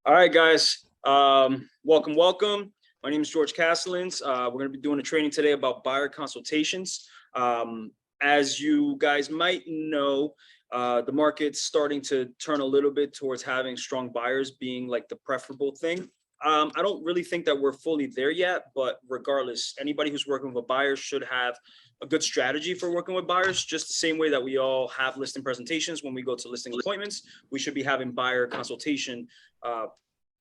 All right, guys. Welcome. My name is George Casalins. We're going to be doing a training today about buyer consultations. As you guys might know, the market's starting to turn a little bit towards having strong buyers being like the preferable thing. I don't really think that we're fully there yet, but regardless, anybody who's working with a buyer should have a good strategy for working with buyers, just the same way that we all have listing presentations when we go to listing appointments. We should be having buyer consultation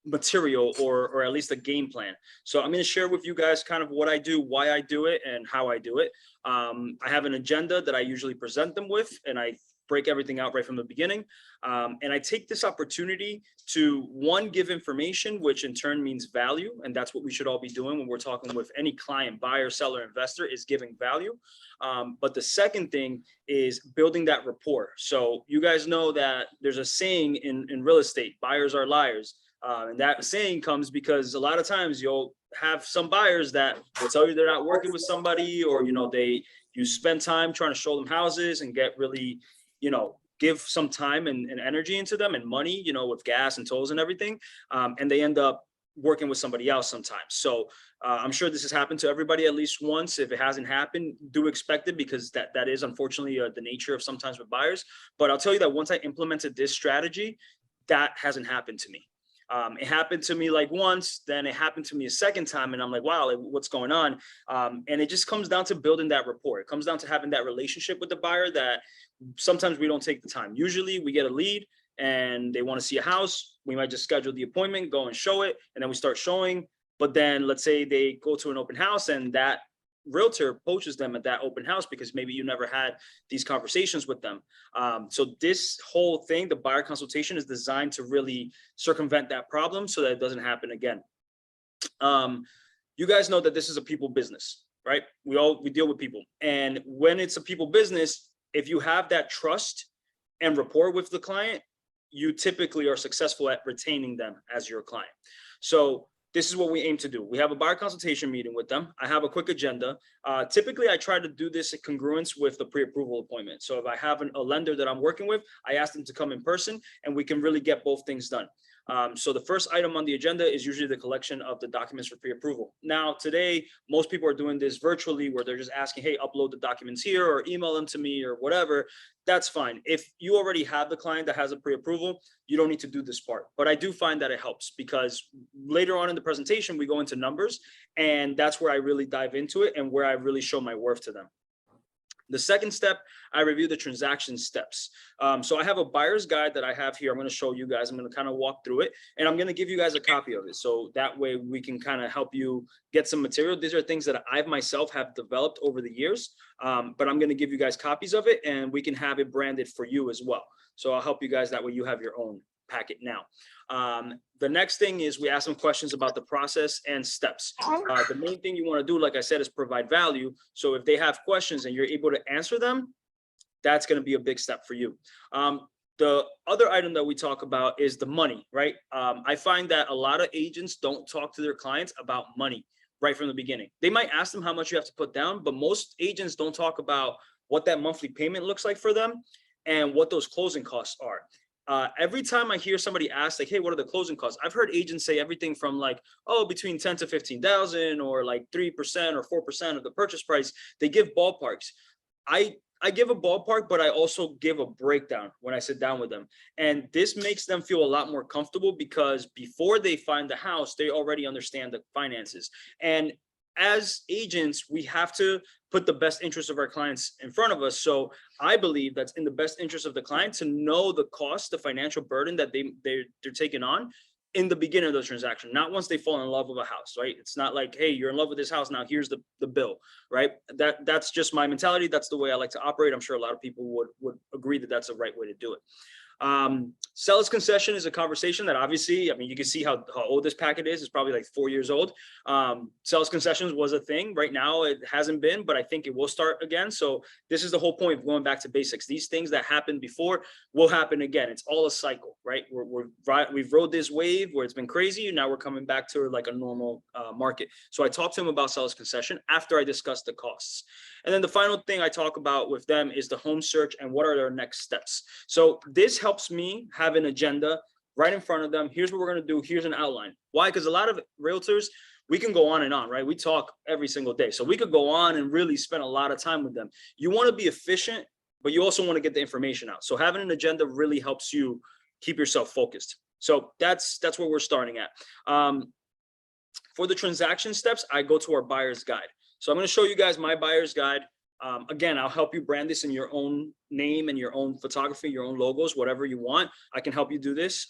material or at least a game plan. So I'm going to share with you guys kind of what I do, why I do it, and how I do it. I have an agenda that I usually present them with, and I break everything out right from the beginning. And I take this opportunity to, one, give information, which in turn means value. And that's what we should all be doing when we're talking with any client, buyer, seller, investor, is giving value. But the second thing is building that rapport. So you guys know that there's a saying in real estate, buyers are liars. And that saying comes because a lot of times you'll have some buyers that will tell you they're not working with somebody, or, you spend time trying to show them houses and get really, give some time and energy into them and money, with gas and tolls and everything. And they end up working with somebody else sometimes. So I'm sure this has happened to everybody at least once. If it hasn't happened, do expect it, because that is unfortunately the nature of sometimes with buyers. But I'll tell you that once I implemented this strategy, that hasn't happened to me. It happened to me like once, then it happened to me a second time, and I'm like, wow, like, what's going on? And it just comes down to building that rapport. It comes down to having that relationship with the buyer that sometimes we don't take the time. Usually we get a lead and they want to see a house. We might just schedule the appointment, go and show it, and then we start showing. But then let's say they go to an open house and that realtor poaches them at that open house because maybe you never had these conversations with them. So this whole thing, the buyer consultation, is designed to really circumvent that problem so that it doesn't happen again. You guys know that this is a people business, right? We deal with people. And when it's a people business, if you have that trust and rapport with the client, you typically are successful at retaining them as your client. So this is what we aim to do. We have a buyer consultation meeting with them. I have a quick agenda. Typically, I try to do this in congruence with the pre-approval appointment. So if I have a lender that I'm working with, I ask them to come in person and we can really get both things done. So the first item on the agenda is usually the collection of the documents for pre-approval. Now, today, most people are doing this virtually, where they're just asking, hey, upload the documents here or email them to me or whatever. That's fine. If you already have the client that has a pre-approval, you don't need to do this part. But I do find that it helps, because later on in the presentation, we go into numbers, and that's where I really dive into it and where I really show my worth to them. The second step, I review the transaction steps. So I have a buyer's guide that I have here. I'm going to show you guys. I'm going to kind of walk through it, and I'm going to give you guys a copy of it. So that way we can kind of help you get some material. These are things that I myself have developed over the years, but I'm going to give you guys copies of it, and we can have it branded for you as well. So I'll help you guys. That way you have your own packet now. The next thing is we ask some questions about the process and steps. The main thing you want to do, like I said, is provide value. So if they have questions and you're able to answer them, that's going to be a big step for you. The other item that we talk about is the money, right? I find that a lot of agents don't talk to their clients about money right from the beginning. They might ask them how much you have to put down, but most agents don't talk about what that monthly payment looks like for them and what those closing costs are. Every time I hear somebody ask, like, hey, what are the closing costs? I've heard agents say everything from like, oh, between 10 to 15,000, or like 3% or 4% of the purchase price. They give ballparks. I give a ballpark, but I also give a breakdown when I sit down with them. And this makes them feel a lot more comfortable, because before they find the house, they already understand the finances. And as agents, we have to put the best interest of our clients in front of us. So I believe that's in the best interest of the client to know the cost, the financial burden that they're taking on in the beginning of the transaction, not once they fall in love with a house, right? It's not like, hey, you're in love with this house, now here's the bill, right? That's just my mentality. That's the way I like to operate. I'm sure a lot of people would agree that that's the right way to do it. Seller's concession is a conversation that obviously, I mean, you can see how old this packet is. It's probably like 4 years old. Seller's concessions was a thing. Right now it hasn't been, but I think it will start again. So this is the whole point of going back to basics. These things that happened before will happen again. It's all a cycle, right? We've rode this wave where it's been crazy. Now we're coming back to like a normal market. So I talked to him about seller's concession after I discussed the costs. And then the final thing I talk about with them is the home search and what are their next steps. So this helps me have an agenda right in front of them. Here's what we're going to do. Here's an outline. Why? Because a lot of realtors, we can go on and on, right? We talk every single day. So we could go on and really spend a lot of time with them. You want to be efficient, but you also want to get the information out. So having an agenda really helps you keep yourself focused. So that's where we're starting at. For the transaction steps, I go to our buyer's guide. So I'm going to show you guys my buyer's guide. Again, I'll help you brand this in your own name and your own photography, your own logos, whatever you want. I can help you do this.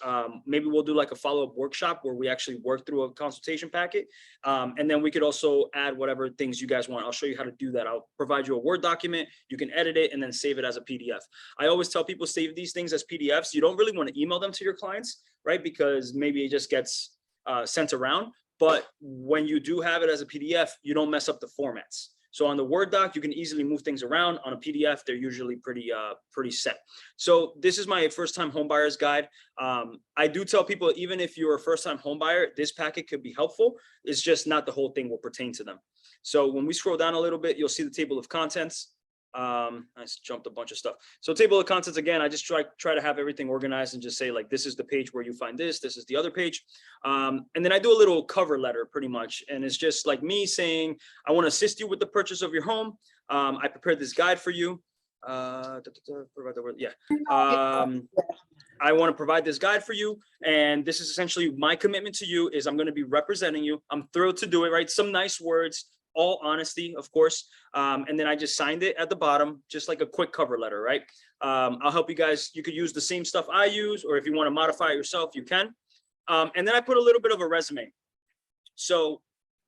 Maybe we'll do like a follow-up workshop where we actually work through a consultation packet. And then we could also add whatever things you guys want. I'll show you how to do that. I'll provide you a Word document. You can edit it and then save it as a PDF. I always tell people save these things as PDFs. You don't really want to email them to your clients, right? Because maybe it just gets sent around. But when you do have it as a PDF, you don't mess up the formats. So on the Word doc, you can easily move things around. On a PDF, they're usually pretty set. So this is my first time home buyer's guide. I do tell people, even if you're a first time home buyer, this packet could be helpful. It's just not the whole thing will pertain to them. So when we scroll down a little bit, you'll see the table of contents. I jumped a bunch of stuff. So table of contents, again, I just try to have everything organized and just say like, this is the page where you find this is the other page. And then I do a little cover letter pretty much. And it's just like me saying, I want to assist you with the purchase of your home. I prepared this guide for you. I want to provide this guide for you. And this is essentially my commitment to you is I'm going to be representing you. I'm thrilled to do it, right? Some nice words. All honesty, of course. And then I just signed it at the bottom, just like a quick cover letter, right? I'll help you guys. You could use the same stuff I use, or if you want to modify it yourself, you can. And then I put a little bit of a resume. So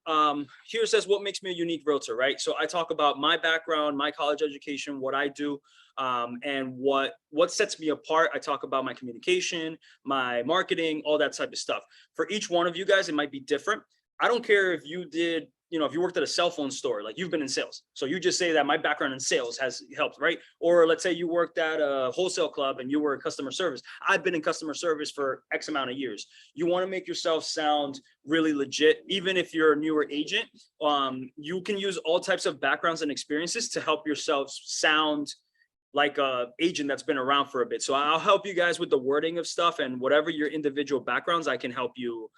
here it says, what makes me a unique realtor, right? So I talk about my background, my college education, what I do, and what sets me apart. I talk about my communication, my marketing, all that type of stuff. For each one of you guys, it might be different. I don't care if you did, if you worked at a cell phone store, like you've been in sales. So you just say that my background in sales has helped, right? Or let's say you worked at a wholesale club and you were in customer service. I've been in customer service for X amount of years. You want to make yourself sound really legit. Even if you're a newer agent, you can use all types of backgrounds and experiences to help yourself sound like a agent that's been around for a bit. So I'll help you guys with the wording of stuff, and whatever your individual backgrounds, I can help you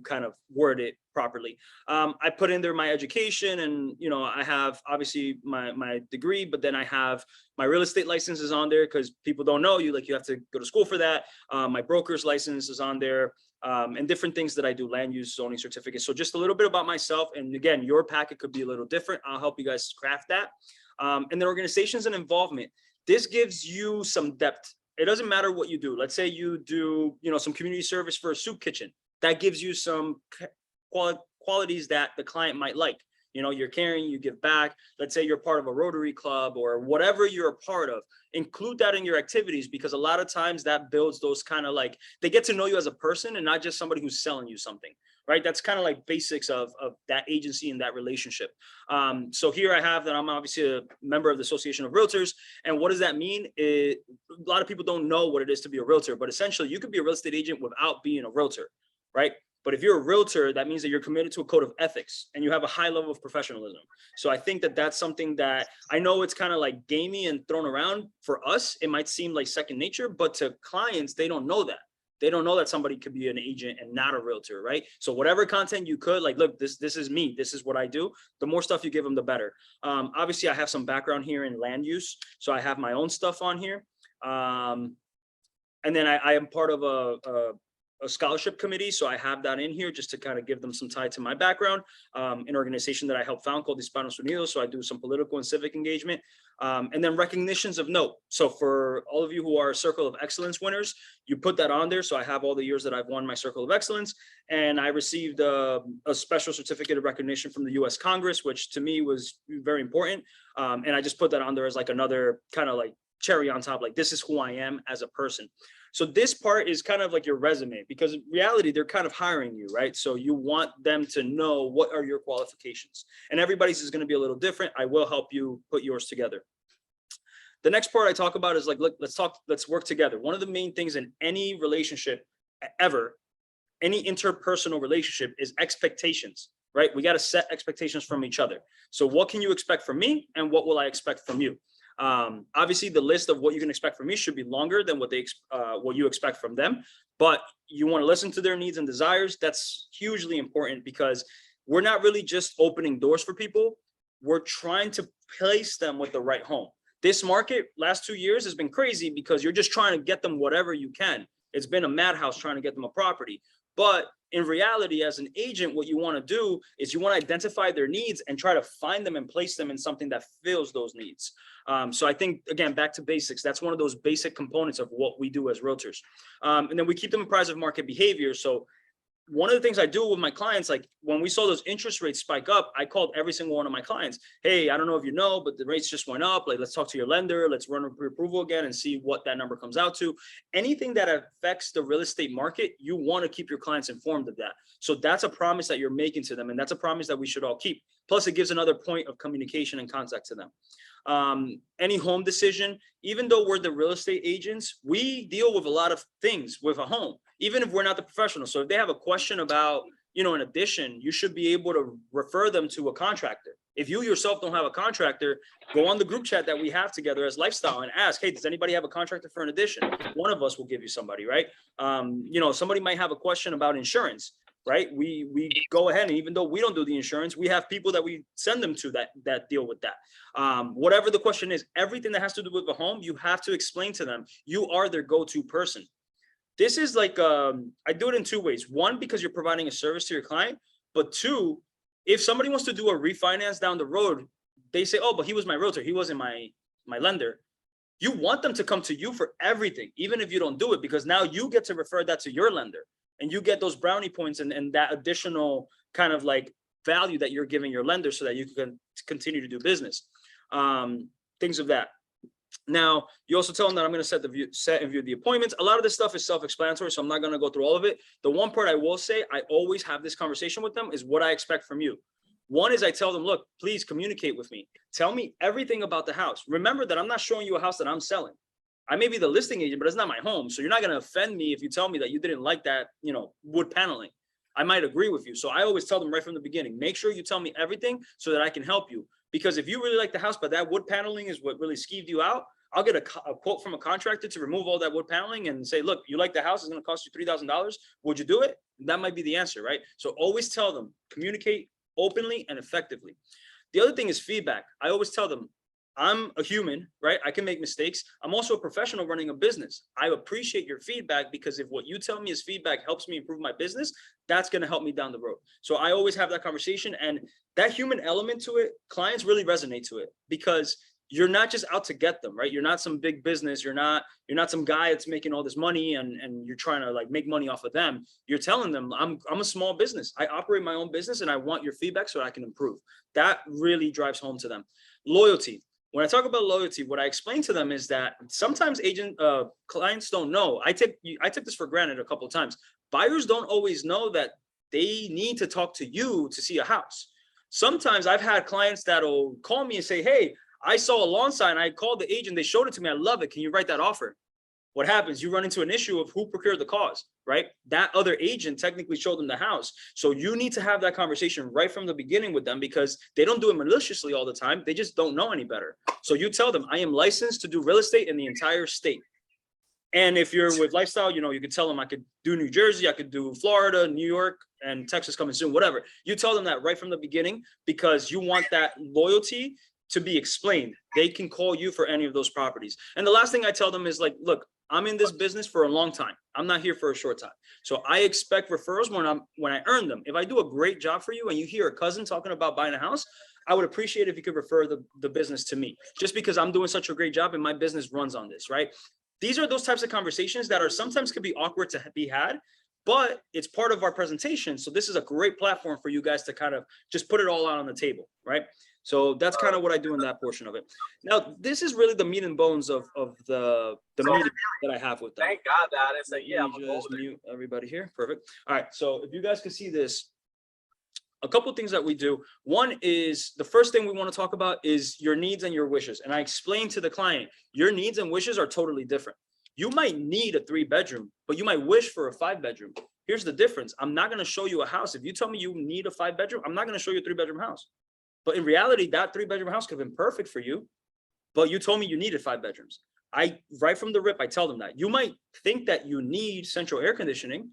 kind of word it properly. I put in there my education, and I have obviously my degree, but then I have my real estate license is on there because people don't know you have to go to school for that. My broker's license is on there, and different things that I do, land use, zoning certificates. So just a little bit about myself. And again, your packet could be a little different. I'll help you guys craft that. And then organizations and involvement. This gives you some depth. It doesn't matter what you do. Let's say you do, some community service for a soup kitchen. That gives you some qualities that the client might like. You're caring, you give back. Let's say you're part of a Rotary Club or whatever you're a part of. Include that in your activities, because a lot of times that builds those kind of like, they get to know you as a person and not just somebody who's selling you something, right? That's kind of like basics of that agency and that relationship. So here I have that I'm obviously a member of the Association of Realtors. And what does that mean? A lot of people don't know what it is to be a realtor, but essentially you could be a real estate agent without being a realtor, right? But if you're a realtor, that means that you're committed to a code of ethics and you have a high level of professionalism. So I think that that's something that I know it's kind of like gamey and thrown around. For us, it might seem like second nature, but to clients, they don't know that. They don't know that somebody could be an agent and not a realtor, right? So whatever content you could, like, look, this is me. This is what I do. The more stuff you give them, the better. Obviously, I have some background here in land use. So I have my own stuff on here. And then I am part of a scholarship committee. So I have that in here just to kind of give them some tie to my background, an organization that I helped found called Hispanos Unidos. So I do some political and civic engagement, and then recognitions of note. So for all of you who are Circle of Excellence winners, you put that on there. So I have all the years that I've won my Circle of Excellence, and I received a special certificate of recognition from the US Congress, which to me was very important. And I just put that on there as like another kind of like cherry on top, like this is who I am as a person. So this part is kind of like your resume, because in reality, they're kind of hiring you, right? So you want them to know what are your qualifications, and everybody's is going to be a little different. I will help you put yours together. The next part I talk about is like, look, let's work together. One of the main things in any relationship ever, any interpersonal relationship, is expectations, right? We got to set expectations from each other. So what can you expect from me, and what will I expect from you? Obviously, the list of what you can expect from me should be longer than what you expect from them. But you want to listen to their needs and desires. That's hugely important because we're not really just opening doors for people. We're trying to place them with the right home. This market last 2 years has been crazy because you're just trying to get them whatever you can. It's been a madhouse trying to get them a property. But in reality, as an agent, what you want to do is you want to identify their needs and try to find them and place them in something that fills those needs. So I think, again, back to basics, that's one of those basic components of what we do as realtors. And then we keep them apprised of market behavior. So one of the things I do with my clients, like when we saw those interest rates spike up, I called every single one of my clients. Hey, I don't know if you know, but the rates just went up. Like, let's talk to your lender. Let's run a pre-approval again and see what that number comes out to. Anything that affects the real estate market, you want to keep your clients informed of that. So that's a promise that you're making to them. And that's a promise that we should all keep. Plus, it gives another point of communication and contact to them. Any home decision, even though we're the real estate agents, we deal with a lot of things with a home, even if we're not the professional. So if they have a question about, an addition, you should be able to refer them to a contractor. If you yourself don't have a contractor, go on the group chat that we have together as Lifestyle and ask, hey, does anybody have a contractor for an addition? One of us will give you somebody, right? Somebody might have a question about insurance. Right, we go ahead, and even though we don't do the insurance, we have people that we send them to that deal with that. Whatever the question is, everything that has to do with the home, you have to explain to them. You are their go-to person. This is like I do it in two ways. One, because you're providing a service to your client, but two, if somebody wants to do a refinance down the road, they say, oh, but he was my realtor, he wasn't my lender. You want them to come to you for everything, even if you don't do it, because now you get to refer that to your lender. And you get those brownie points and that additional kind of like value that you're giving your lender so that you can continue to do business. Things of that. Now, you also tell them that I'm going to set and view the appointments. A lot of this stuff is self-explanatory, so I'm not going to go through all of it. The one part I will say, I always have this conversation with them, is what I expect from you. One is I tell them, look, please communicate with me. Tell me everything about the house. Remember that I'm not showing you a house that I'm selling. I may be the listing agent, but it's not my home. So you're not going to offend me if you tell me that you didn't like that, wood paneling. I might agree with you. So I always tell them right from the beginning, make sure you tell me everything so that I can help you. Because if you really like the house, but that wood paneling is what really skeeved you out, I'll get a quote from a contractor to remove all that wood paneling and say, look, you like the house, it's going to cost you $3,000. Would you do it? That might be the answer, right? So always tell them, communicate openly and effectively. The other thing is feedback. I always tell them, I'm a human, right? I can make mistakes. I'm also a professional running a business. I appreciate your feedback, because if what you tell me is feedback helps me improve my business, that's going to help me down the road. So I always have that conversation, and that human element to it, clients really resonate to it, because you're not just out to get them, right? You're not some big business. You're not some guy that's making all this money and you're trying to like make money off of them. You're telling them, I'm a small business. I operate my own business and I want your feedback so I can improve. That really drives home to them. Loyalty. When I talk about loyalty, what I explain to them is that sometimes clients don't know. I took this for granted a couple of times. Buyers don't always know that they need to talk to you to see a house. Sometimes I've had clients that'll call me and say, hey, I saw a lawn sign. I called the agent. They showed it to me. I love it. Can you write that offer? What happens? You run into an issue of who procured the cause, right? That other agent technically showed them the house. So you need to have that conversation right from the beginning with them, because they don't do it maliciously all the time. They just don't know any better. So you tell them, I am licensed to do real estate in the entire state. And if you're with Lifestyle, you can tell them I could do New Jersey, I could do Florida, New York, and Texas coming soon, whatever. You tell them that right from the beginning, because you want that loyalty to be explained. They can call you for any of those properties. And the last thing I tell them is like, look, I'm in this business for a long time. I'm not here for a short time. So I expect referrals when I earn them. If I do a great job for you and you hear a cousin talking about buying a house, I would appreciate if you could refer the business to me, just because I'm doing such a great job and my business runs on this, right? These are those types of conversations that sometimes could be awkward to be had, but it's part of our presentation. So this is a great platform for you guys to kind of just put it all out on the table, right? So that's kind of what I do in that portion of it. Now, this is really the meat and bones of the meeting that I have with them. Thank God that is a yeah. Just mute everybody here. Perfect. All right. So if you guys can see this, a couple of things that we do. One is, the first thing we want to talk about is your needs and your wishes. And I explain to the client, your needs and wishes are totally different. You might need a 3-bedroom, but you might wish for a 5-bedroom. Here's the difference. I'm not going to show you a house. If you tell me you need a 5-bedroom, I'm not going to show you a 3-bedroom house. But in reality, that 3-bedroom house could have been perfect for you, but you told me you needed 5 bedrooms. Right from the rip, I tell them that. You might think that you need central air conditioning,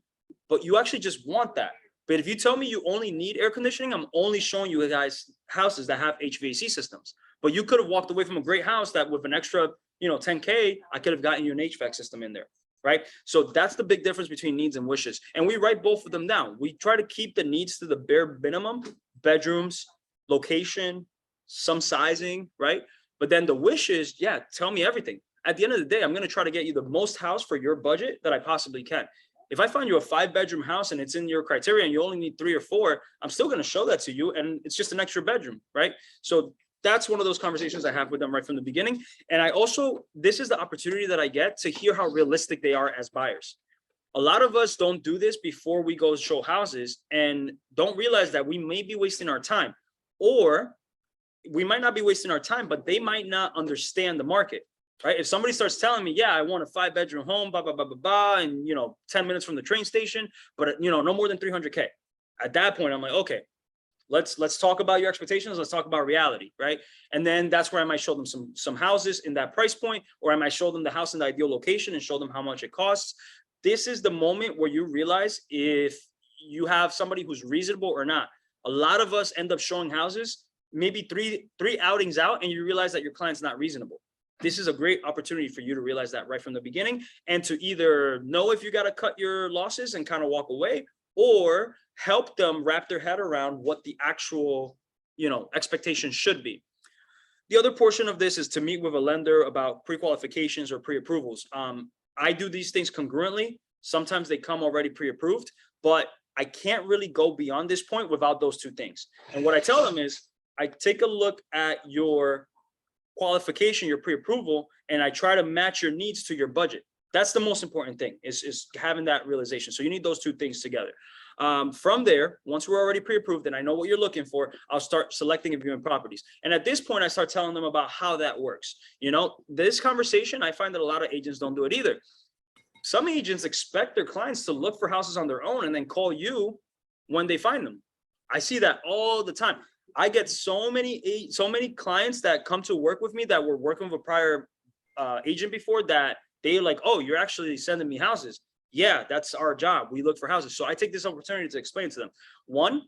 but you actually just want that. But if you tell me you only need air conditioning, I'm only showing you guys houses that have HVAC systems. But you could have walked away from a great house that with an extra, 10K, I could have gotten you an HVAC system in there, right? So that's the big difference between needs and wishes. And we write both of them down. We try to keep the needs to the bare minimum, bedrooms, location, some sizing, right? But then the wishes, yeah, tell me everything. At the end of the day, I'm going to try to get you the most house for your budget that I possibly can. If I find you a 5-bedroom house and it's in your criteria and you only need 3 or 4, I'm still going to show that to you. And it's just an extra bedroom, right? So that's one of those conversations I have with them right from the beginning. And this is the opportunity that I get to hear how realistic they are as buyers. A lot of us don't do this before we go show houses and don't realize that we may be wasting our time, or we might not be wasting our time, but they might not understand the market. Right? If somebody starts telling me, yeah, I want a 5-bedroom home, blah, blah, blah, blah, blah, and 10 minutes from the train station, but no more than 300K. At that point, I'm like, okay, let's talk about your expectations. Let's talk about reality, right? And then that's where I might show them some houses in that price point, or I might show them the house in the ideal location and show them how much it costs. This is the moment where you realize if you have somebody who's reasonable or not. A lot of us end up showing houses, maybe three outings out, and you realize that your client's not reasonable. This is a great opportunity for you to realize that right from the beginning, and to either know if you got to cut your losses and kind of walk away, or help them wrap their head around what the actual, expectation should be. The other portion of this is to meet with a lender about pre-qualifications or pre-approvals. I do these things congruently. Sometimes they come already pre-approved, but I can't really go beyond this point without those 2 things. And what I tell them is, I take a look at your qualification, your pre-approval, and I try to match your needs to your budget. That's the most important thing, is having that realization. So you need those 2 things together. From there, once we're already pre-approved and I know what you're looking for, I'll start selecting and viewing properties. And at this point, I start telling them about how that works. This conversation, I find that a lot of agents don't do it either. Some agents expect their clients to look for houses on their own and then call you when they find them. I see that all the time. I get so many clients that come to work with me that were working with a prior agent before, that they're like, oh, you're actually sending me houses. Yeah, that's our job. We look for houses. So I take this opportunity to explain to them. 1,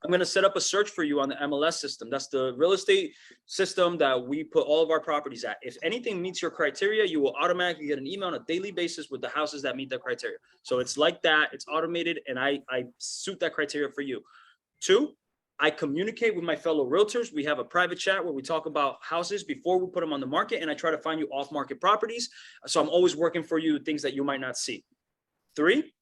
I'm going to set up a search for you on the MLS system. That's the real estate system that we put all of our properties at. If anything meets your criteria, you will automatically get an email on a daily basis with the houses that meet that criteria. So it's like that. It's automated, and I suit that criteria for you. 2, I communicate with my fellow realtors. We have a private chat where we talk about houses before we put them on the market, and I try to find you off-market properties. So I'm always working for you things that you might not see. 3,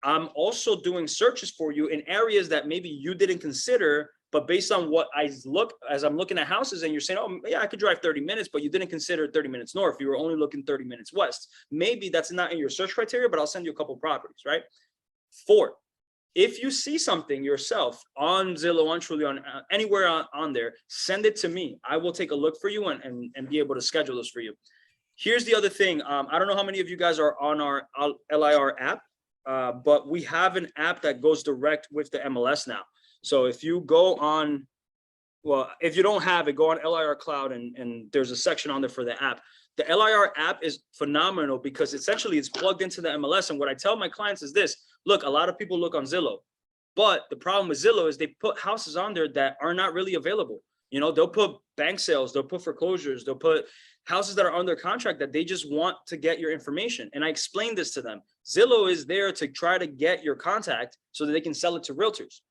I'm also doing searches for you in areas that maybe you didn't consider, but based on what as I'm looking at houses, and you're saying, oh yeah, I could drive 30 minutes, but you didn't consider 30 minutes north. You were only looking 30 minutes west. Maybe that's not in your search criteria, but I'll send you a couple properties, right? 4, if you see something yourself on Zillow, on Truly, on anywhere on there, send it to me. I will take a look for you and be able to schedule those for you. Here's the other thing. I don't know how many of you guys are on our LIR app, but we have an app that goes direct with the MLS now. So if you go on, well, if you don't have it, go on LIR Cloud, and there's a section on there for the app. The LIR app is phenomenal because essentially it's plugged into the MLS. And what I tell my clients is this: look, a lot of people look on Zillow, but the problem with Zillow is they put houses on there that are not really available. They'll put bank sales, they'll put foreclosures, they'll put houses that are under contract that they just want to get your information. And I explained this to them. Zillow is there to try to get your contact so that they can sell it to realtors.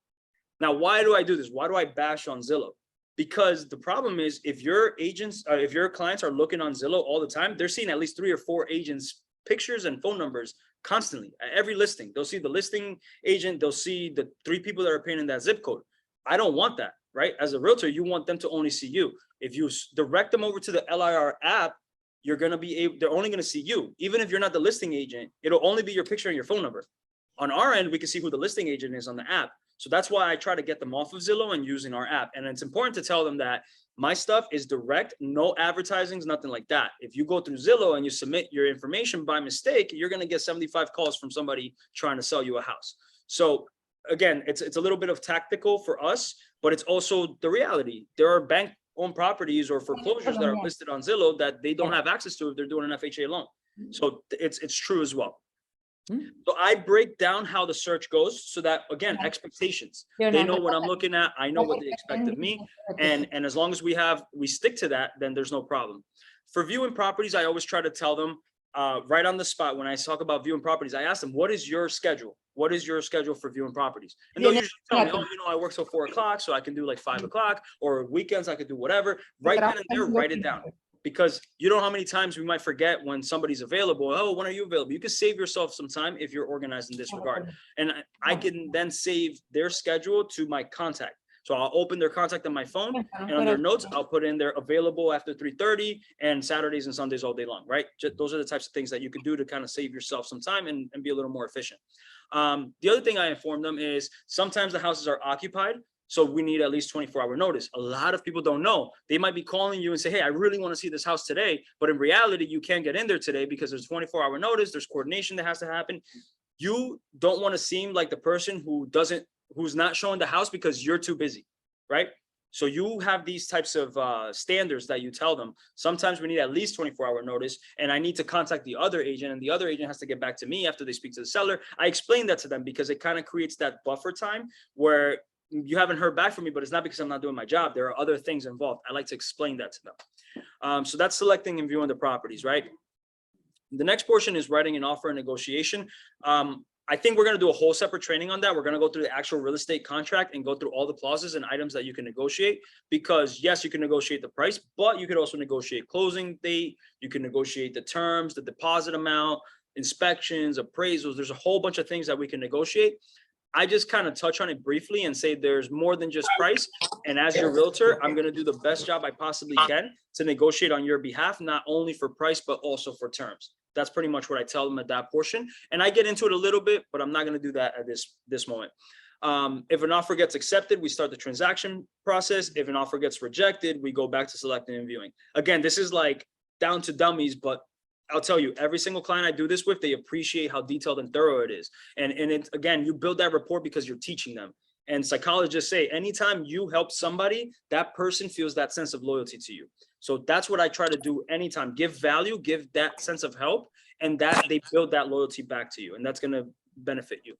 Now, why do I do this? Why do I bash on Zillow? Because the problem is, if your clients are looking on Zillow all the time, they're seeing at least 3 or 4 agents' pictures and phone numbers constantly at every listing. They'll see the listing agent, they'll see the 3 people that are paying in that zip code. I don't want that, right? As a realtor, you want them to only see you. If you direct them over to the LIR app, they're only going to see you. Even if you're not the listing agent, it'll only be your picture and your phone number. On our end, we can see who the listing agent is on the app. So that's why I try to get them off of Zillow and using our app. And it's important to tell them that my stuff is direct, no advertisings, nothing like that. If you go through Zillow and you submit your information by mistake, you're going to get 75 calls from somebody trying to sell you a house. So again, it's a little bit of tactical for us, but it's also the reality. There are bank own properties or foreclosures that are listed on Zillow that they don't have access to if they're doing an FHA loan. So it's true as well. So I break down how the search goes so that, again, expectations, they know what I'm looking at. I know what they expect of me. And as long as we stick to that, then there's no problem. For viewing properties, I always try to tell them right on the spot. When I talk about viewing properties, I ask them, what is your schedule? What is your schedule for viewing properties? And they'll usually tell me, oh, I work till 4 o'clock, so I can do like 5 o'clock, or weekends I could do whatever. Right then and there, write it down. Because you know how many times we might forget when somebody's available. Oh, when are you available? You can save yourself some time if you're organized in this regard. And I can then save their schedule to my contact. So I'll open their contact on my phone, and on their notes, I'll put in they're available after 3:30 and Saturdays and Sundays all day long, right? Those are the types of things that you can do to kind of save yourself some time and be a little more efficient. The other thing I inform them is sometimes the houses are occupied. So we need at least 24-hour notice. A lot of people don't know. They might be calling you and say, hey, I really want to see this house today. But in reality, you can't get in there today because there's 24-hour notice. There's coordination that has to happen. You don't want to seem like the person who's not showing the house because you're too busy, right? So you have these types of standards that you tell them. Sometimes we need at least 24-hour notice, and I need to contact the other agent, and the other agent has to get back to me after they speak to the seller. I explain that to them because it kind of creates that buffer time where you haven't heard back from me, but it's not because I'm not doing my job. There are other things involved. I like to explain that to them. So that's selecting and viewing the properties, right? The next portion is writing an offer and negotiation. I think we're going to do a whole separate training on that. We're going to go through the actual real estate contract and go through all the clauses and items that you can negotiate, because yes, you can negotiate the price, but you could also negotiate closing date. You can negotiate the terms, the deposit amount, inspections, appraisals. There's a whole bunch of things that we can negotiate. I just kind of touch on it briefly and say there's more than just price. And as your realtor, I'm going to do the best job I possibly can to negotiate on your behalf, not only for price, but also for terms. That's pretty much what I tell them at that portion. And I get into it a little bit, but I'm not going to do that at this moment. If an offer gets accepted, we start the transaction process. If an offer gets rejected, we go back to selecting and viewing. Again, this is like down to dummies, but I'll tell you, every single client I do this with, they appreciate how detailed and thorough it is. And it's, again, you build that rapport because you're teaching them. And psychologists say, anytime you help somebody, that person feels that sense of loyalty to you. So that's what I try to do anytime. Give value, give that sense of help, and that they build that loyalty back to you. And that's going to benefit you.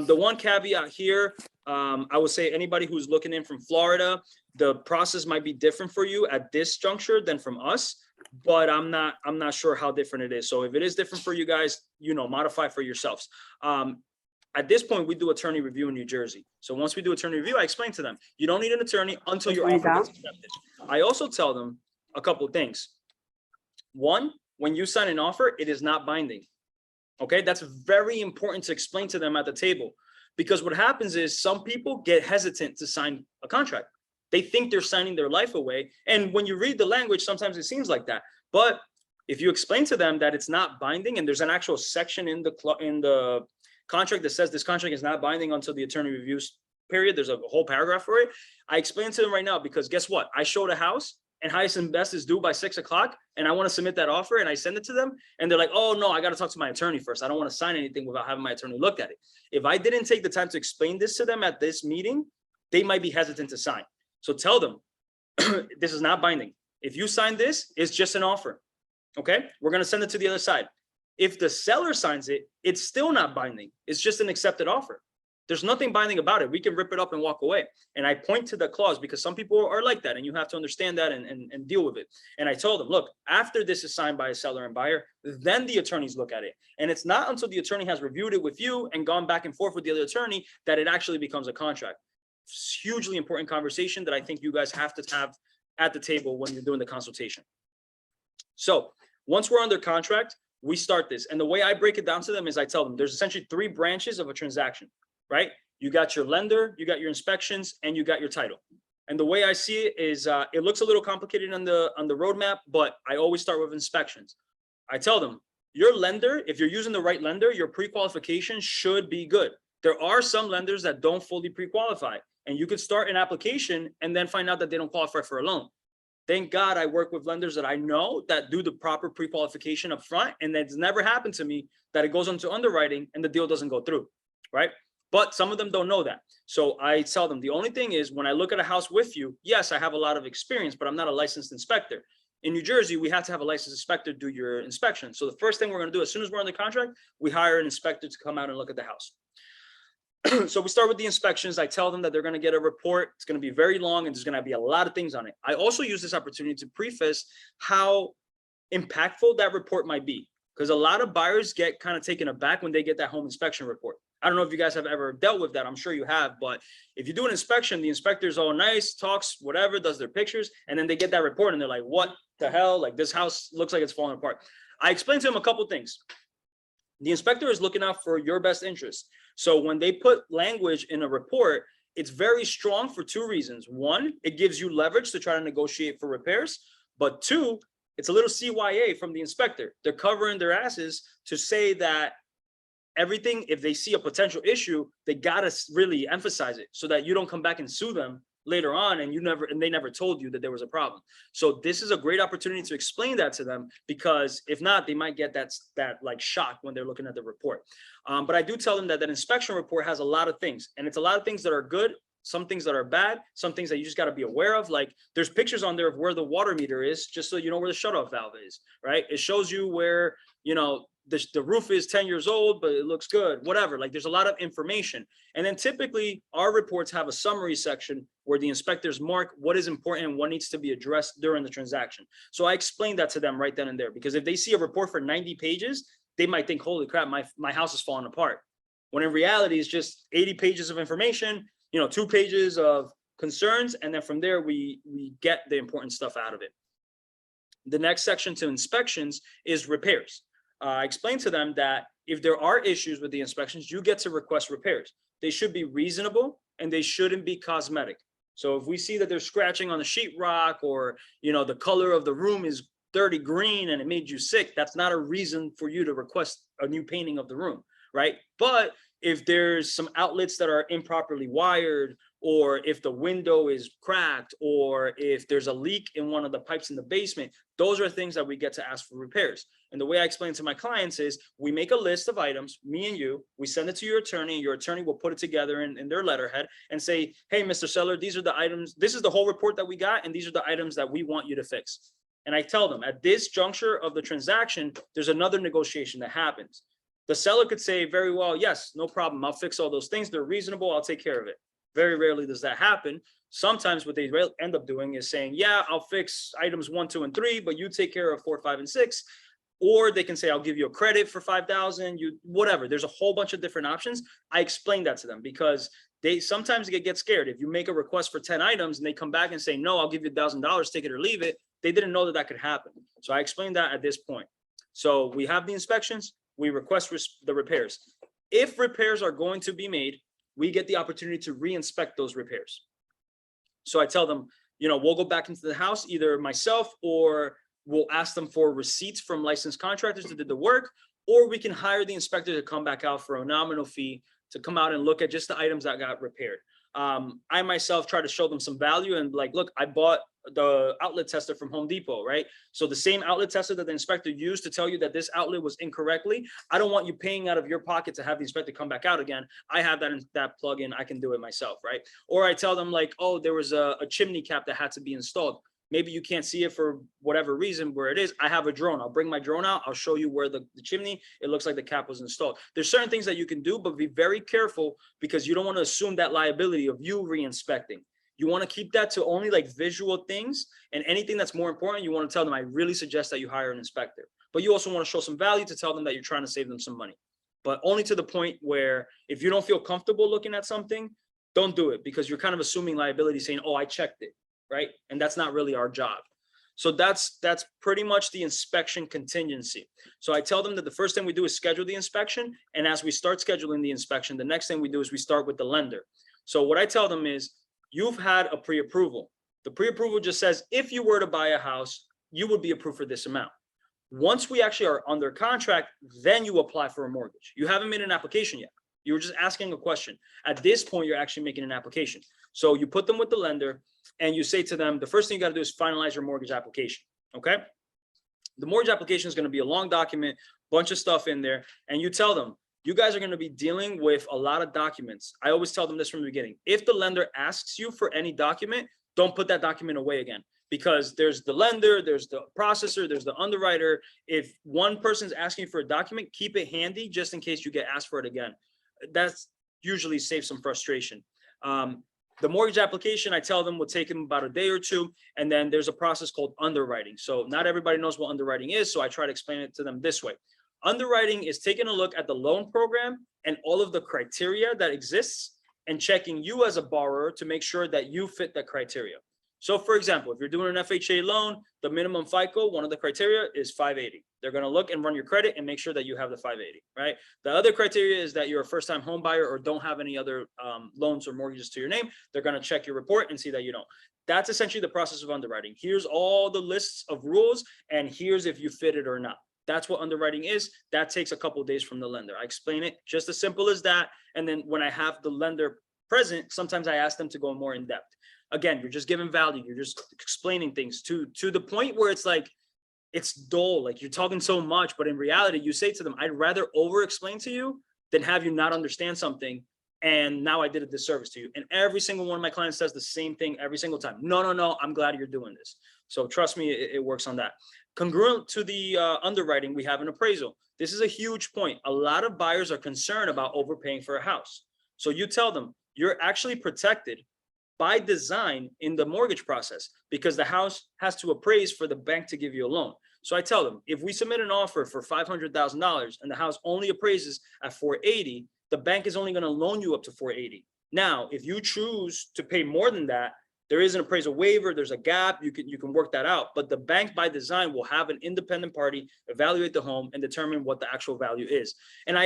The one caveat here, I would say anybody who's looking in from Florida, the process might be different for you at this juncture than from us. But I'm not sure how different it is. So if it is different for you guys, modify for yourselves. At this point, we do attorney review in New Jersey. So once we do attorney review, I explain to them, you don't need an attorney until your offer gets accepted. I also tell them a couple of things. One, when you sign an offer, it is not binding. Okay, that's very important to explain to them at the table, because what happens is some people get hesitant to sign a contract. They think they're signing their life away. And when you read the language, sometimes it seems like that. But if you explain to them that it's not binding, and there's an actual section in the contract that says this contract is not binding until the attorney reviews period, there's a whole paragraph for it. I explain to them right now, because guess what? I showed a house and highest and best is due by 6 o'clock, and I want to submit that offer, and I send it to them, and they're like, oh no, I got to talk to my attorney first. I don't want to sign anything without having my attorney look at it. If I didn't take the time to explain this to them at this meeting, they might be hesitant to sign. So tell them, this is not binding. If you sign this, it's just an offer. Okay, we're going to send it to the other side. If the seller signs it, it's still not binding. It's just an accepted offer. There's nothing binding about it. We can rip it up and walk away. And I point to the clause because some people are like that, and you have to understand that and deal with it. And I told them, look, after this is signed by a seller and buyer, then the attorneys look at it. And it's not until the attorney has reviewed it with you and gone back and forth with the other attorney that it actually becomes a contract. It's a hugely important conversation that I think you guys have to have at the table when you're doing the consultation. So once we're under contract, we start this. And the way I break it down to them is I tell them there's essentially 3 branches of a transaction, right? You got your lender, you got your inspections, and you got your title. And the way I see it is it looks a little complicated on the roadmap, but I always start with inspections. I tell them your lender, if you're using the right lender, your pre-qualification should be good. There are some lenders that don't fully pre-qualify, and you could start an application and then find out that they don't qualify for a loan. Thank God I work with lenders that I know that do the proper pre-qualification up front, and that's never happened to me that it goes into underwriting and the deal doesn't go through, right? But some of them don't know that. So I tell them, the only thing is when I look at a house with you, yes, I have a lot of experience, but I'm not a licensed inspector. In New Jersey, we have to have a licensed inspector do your inspection. So the first thing we're going to do, as soon as we're on the contract, we hire an inspector to come out and look at the house. So we start with the inspections. I tell them that they're going to get a report. It's going to be very long and there's going to be a lot of things on it. I also use this opportunity to preface how impactful that report might be, because a lot of buyers get kind of taken aback when they get that home inspection report. I don't know if you guys have ever dealt with that. I'm sure you have, but if you do an inspection, the inspector's all nice, talks, whatever, does their pictures, and then they get that report and they're like, what the hell? Like, this house looks like it's falling apart. I explained to him a couple things. The inspector is looking out for your best interest. So when they put language in a report, it's very strong for two reasons. One, it gives you leverage to try to negotiate for repairs. But two, it's a little CYA from the inspector. They're covering their asses to say that everything, if they see a potential issue, they gotta really emphasize it so that you don't come back and sue them later on and they never told you that there was a problem. So this is a great opportunity to explain that to them, because if not, they might get that like shock when they're looking at the report. But I do tell them that that inspection report has a lot of things, and it's a lot of things that are good, some things that are bad, some things that you just got to be aware of. Like, there's pictures on there of where the water meter is, just so you know where the shutoff valve is, right? It shows you where, you know, the roof is 10 years old, but it looks good, whatever. Like, there's a lot of information. And then typically our reports have a summary section where the inspectors mark what is important and what needs to be addressed during the transaction. So I explained that to them right then and there, because if they see a report for 90 pages, they might think, holy crap, my house is falling apart. When in reality, it's just 80 pages of information, you know, 2 pages of concerns. And then from there, we get the important stuff out of it. The next section to inspections is repairs. I explained to them that if there are issues with the inspections, you get to request repairs. They should be reasonable and they shouldn't be cosmetic. So if we see that there's scratching on the sheetrock, or, you know, the color of the room is dirty green and it made you sick, that's not a reason for you to request a new painting of the room, right? But if there's some outlets that are improperly wired, or if the window is cracked, or if there's a leak in one of the pipes in the basement, those are things that we get to ask for repairs. And the way I explain to my clients is, we make a list of items, me and you, we send it to your attorney, and your attorney will put it together in their letterhead and say, hey, Mr. Seller, these are the items, this is the whole report that we got, and these are the items that we want you to fix. And I tell them, at this juncture of the transaction, there's another negotiation that happens. The seller could say very well, yes, no problem, I'll fix all those things, they're reasonable, I'll take care of it. Very rarely does that happen. Sometimes what they end up doing is saying, yeah, I'll fix items 1, 2, and 3, but you take care of 4, 5, and 6. Or they can say, I'll give you a credit for 5,000, whatever. There's a whole bunch of different options. I explain that to them, because they sometimes get scared. If you make a request for 10 items and they come back and say, no, I'll give you $1,000, take it or leave it, they didn't know that could happen. So I explained that at this point. So we have the inspections, we request the repairs. If repairs are going to be made, we get the opportunity to re-inspect those repairs. So I tell them, you know, we'll go back into the house, either myself, or we'll ask them for receipts from licensed contractors that did the work, or we can hire the inspector to come back out for a nominal fee to come out and look at just the items that got repaired. I myself try to show them some value and like, look, I bought the outlet tester from Home Depot, right? So the same outlet tester that the inspector used to tell you that this outlet was incorrectly, I don't want you paying out of your pocket to have the inspector come back out again. I have that plug-in, I can do it myself, right? Or I tell them like, oh, there was a chimney cap that had to be installed. Maybe you can't see it for whatever reason where it is. I have a drone. I'll bring my drone out. I'll show you where the chimney, it looks like the cap was installed. There's certain things that you can do, but be very careful, because you don't want to assume that liability of you re-inspecting. You want to keep that to only like visual things, and anything that's more important, you want to tell them, I really suggest that you hire an inspector. But you also want to show some value to tell them that you're trying to save them some money. But only to the point where if you don't feel comfortable looking at something, don't do it, because you're kind of assuming liability, saying, oh, I checked it. Right? And that's not really our job. So that's pretty much the inspection contingency. So I tell them that the first thing we do is schedule the inspection. And as we start scheduling the inspection, the next thing we do is we start with the lender. So what I tell them is, you've had a pre-approval. The pre-approval just says, if you were to buy a house, you would be approved for this amount. Once we actually are under contract, then you apply for a mortgage. You haven't made an application yet. You were just asking a question. At this point, you're actually making an application. So you put them with the lender and you say to them, the first thing you got to do is finalize your mortgage application. Okay. The mortgage application is going to be a long document, bunch of stuff in there. And you tell them, you guys are going to be dealing with a lot of documents. I always tell them this from the beginning. If the lender asks you for any document, don't put that document away again, because there's the lender, there's the processor, there's the underwriter. If one person's asking for a document, keep it handy just in case you get asked for it again. That's usually saves some frustration. The mortgage application, I tell them, will take them about a day or two. And then there's a process called underwriting. So not everybody knows what underwriting is. So I try to explain it to them this way. Underwriting is taking a look at the loan program and all of the criteria that exists and checking you as a borrower to make sure that you fit that criteria. So for example, if you're doing an FHA loan, the minimum FICO, one of the criteria is 580. They're going to look and run your credit and make sure that you have the 580, right? The other criteria is that you're a first-time home buyer or don't have any other loans or mortgages to your name. They're going to check your report and see that you don't. That's essentially the process of underwriting. Here's all the lists of rules, and here's if you fit it or not. That's what underwriting is. That takes a couple of days from the lender. I explain it just as simple as that. And then when I have the lender present, sometimes I ask them to go more in depth. Again, you're just giving value. You're just explaining things to the point where it's like, it's dull. Like you're talking so much, but in reality, you say to them, I'd rather over explain to you than have you not understand something. And now I did a disservice to you. And every single one of my clients says the same thing every single time. No, I'm glad you're doing this. So trust me, it works on that. Congruent to the underwriting, we have an appraisal. This is a huge point. A lot of buyers are concerned about overpaying for a house. So you tell them you're actually protected by design in the mortgage process, because the house has to appraise for the bank to give you a loan. So I tell them, if we submit an offer for $500,000 and the house only appraises at 480, the bank is only going to loan you up to 480. Now, if you choose to pay more than that, there is an appraisal waiver, there's a gap, you can work that out. But the bank by design will have an independent party evaluate the home and determine what the actual value is. And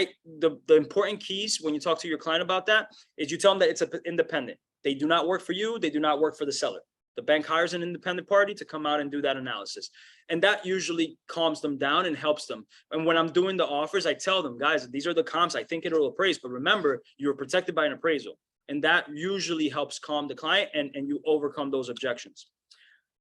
the important keys when you talk to your client about that is you tell them that it's independent. They do not work for you. They do not work for the seller. The bank hires an independent party to come out and do that analysis. And that usually calms them down and helps them. And when I'm doing the offers, I tell them, guys, these are the comps. I think it'll appraise, but remember, you're protected by an appraisal. And that usually helps calm the client and you overcome those objections.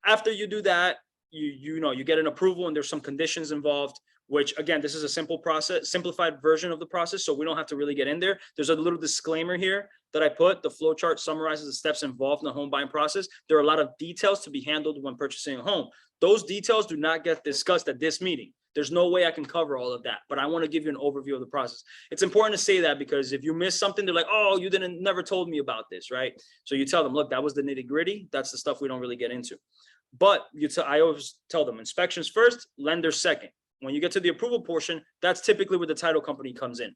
After you do that, you get an approval and there's some conditions involved, which again, this is a simple process, simplified version of the process. So we don't have to really get in there. There's a little disclaimer here that I put. The flow chart summarizes the steps involved in the home buying process. There are a lot of details to be handled when purchasing a home. Those details do not get discussed at this meeting. There's no way I can cover all of that, but I want to give you an overview of the process. It's important to say that because if you miss something, they're like, oh, you never told me about this, right? So you tell them, look, that was the nitty gritty. That's the stuff we don't really get into. But I always tell them inspections first, lender second. When you get to the approval portion, that's typically where the title company comes in.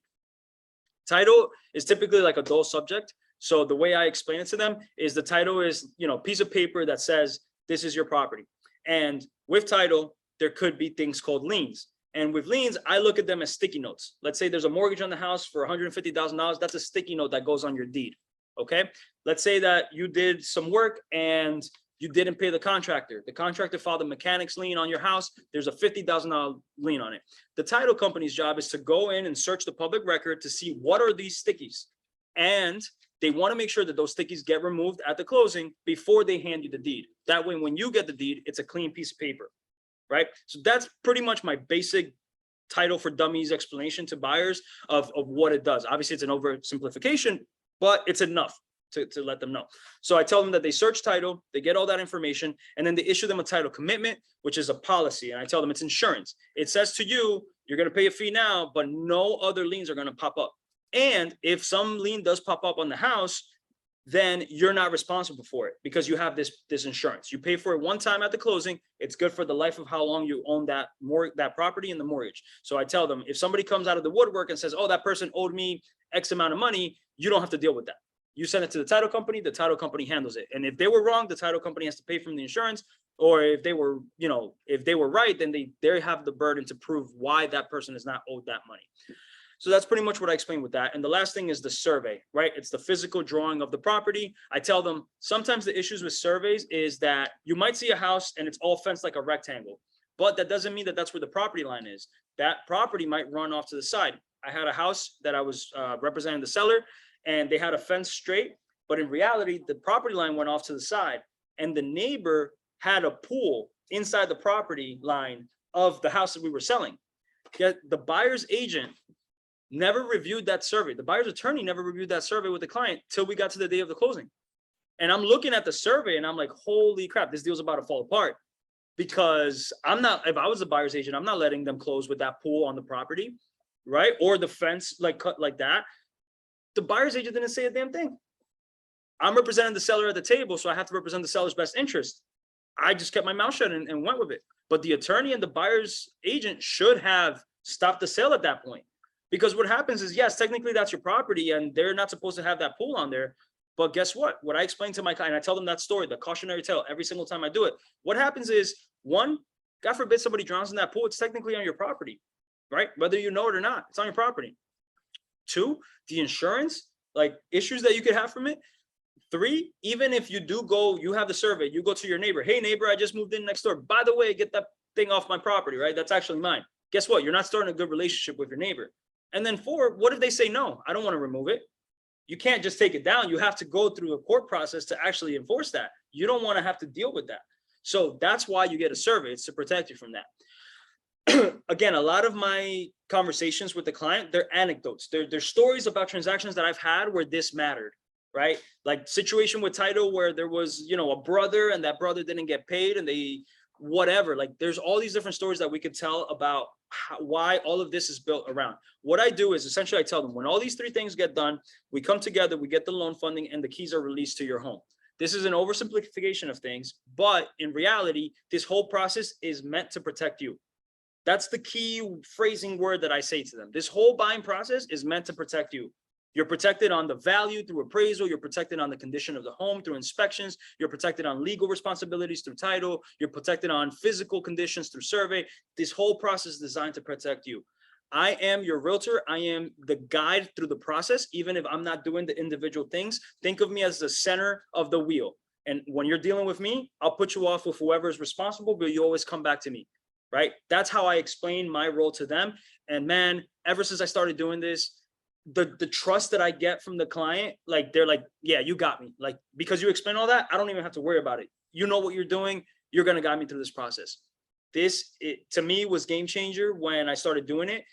Title is typically like a dull subject. So the way I explain it to them is the title is, piece of paper that says this is your property. And with title, there could be things called liens. And with liens, I look at them as sticky notes. Let's say there's a mortgage on the house for $150,000. That's a sticky note that goes on your deed. Okay. Let's say that you did some work and you didn't pay the contractor. The contractor filed a mechanic's lien on your house. There's a $50,000 lien on it. The title company's job is to go in and search the public record to see what are these stickies. And they want to make sure that those stickies get removed at the closing before they hand you the deed. That way, when you get the deed, it's a clean piece of paper, right? So that's pretty much my basic title for dummies explanation to buyers of what it does. Obviously, it's an oversimplification, but it's enough to let them know. So I tell them that they search title, they get all that information, and then they issue them a title commitment, which is a policy. And I tell them it's insurance. It says to you, you're going to pay a fee now, but no other liens are going to pop up. And if some lien does pop up on the house, then you're not responsible for it because you have this insurance. You pay for it one time at the closing. It's good for the life of how long you own that property and the mortgage. So I tell them if somebody comes out of the woodwork and says, oh, that person owed me X amount of money, you don't have to deal with that. You send it to the title company handles it. And if they were wrong, the title company has to pay from the insurance. Or if they were, if they were right, then they have the burden to prove why that person is not owed that money. So that's pretty much what I explained with that. And the last thing is the survey, right? It's the physical drawing of the property. I tell them sometimes the issues with surveys is that you might see a house and it's all fenced like a rectangle, but that doesn't mean that that's where the property line is. That property might run off to the side. I had a house that I was representing the seller, and they had a fence straight, but in reality, the property line went off to the side, and the neighbor had a pool inside the property line of the house that we were selling. Yet the buyer's agent never reviewed that survey. The buyer's attorney never reviewed that survey with the client till we got to the day of the closing. And I'm looking at the survey and I'm like, holy crap, this deal's about to fall apart. Because if I was a buyer's agent, I'm not letting them close with that pool on the property, right? Or the fence like cut like that. The buyer's agent didn't say a damn thing. I'm representing the seller at the table, so I have to represent the seller's best interest. I just kept my mouth shut and went with it. But the attorney and the buyer's agent should have stopped the sale at that point. Because what happens is, yes, technically that's your property and they're not supposed to have that pool on there. But guess what? What I explain to my client, I tell them that story, the cautionary tale, every single time I do it. What happens is, one, God forbid somebody drowns in that pool, it's technically on your property, right? Whether you know it or not, it's on your property. Two, the insurance, like issues that you could have from it. Three, even if you do go, you have the survey, you go to your neighbor, hey neighbor, I just moved in next door. By the way, get that thing off my property, right? That's actually mine. Guess what? You're not starting a good relationship with your neighbor. And then four, what if they say, no, I don't want to remove it? You can't just take it down. You have to go through a court process to actually enforce that. You don't want to have to deal with that. So that's why you get a survey. It's to protect you from that. Again, a lot of my conversations with the client, they're anecdotes. They're stories about transactions that I've had where this mattered, right? Like situation with title where there was, a brother and that brother didn't get paid and they, whatever, like there's all these different stories that we could tell about why all of this is built around. What I do is essentially I tell them when all these three things get done, we come together, we get the loan funding and the keys are released to your home. This is an oversimplification of things, but in reality, this whole process is meant to protect you. That's the key phrasing word that I say to them. This whole buying process is meant to protect you. You're protected on the value through appraisal. You're protected on the condition of the home through inspections. You're protected on legal responsibilities through title. You're protected on physical conditions through survey. This whole process is designed to protect you. I am your realtor. I am the guide through the process. Even if I'm not doing the individual things, think of me as the center of the wheel. And when you're dealing with me, I'll put you off with whoever is responsible, but you always come back to me, right? That's how I explain my role to them. And man, ever since I started doing this, the trust that I get from the client, like they're like, yeah, you got me. Like, because you explain all that, I don't even have to worry about it. You know what you're doing. You're going to guide me through this process. This, to me, was game changer when I started doing it.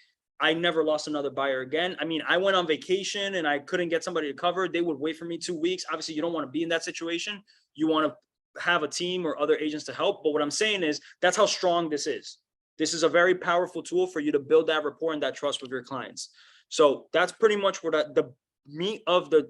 I never lost another buyer again. I mean, I went on vacation and I couldn't get somebody to cover. They would wait for me 2 weeks. Obviously, you don't want to be in that situation. You want to have a team or other agents to help. But what I'm saying is that's how strong this is. This is a very powerful tool for you to build that rapport and that trust with your clients. So that's pretty much what the meat of the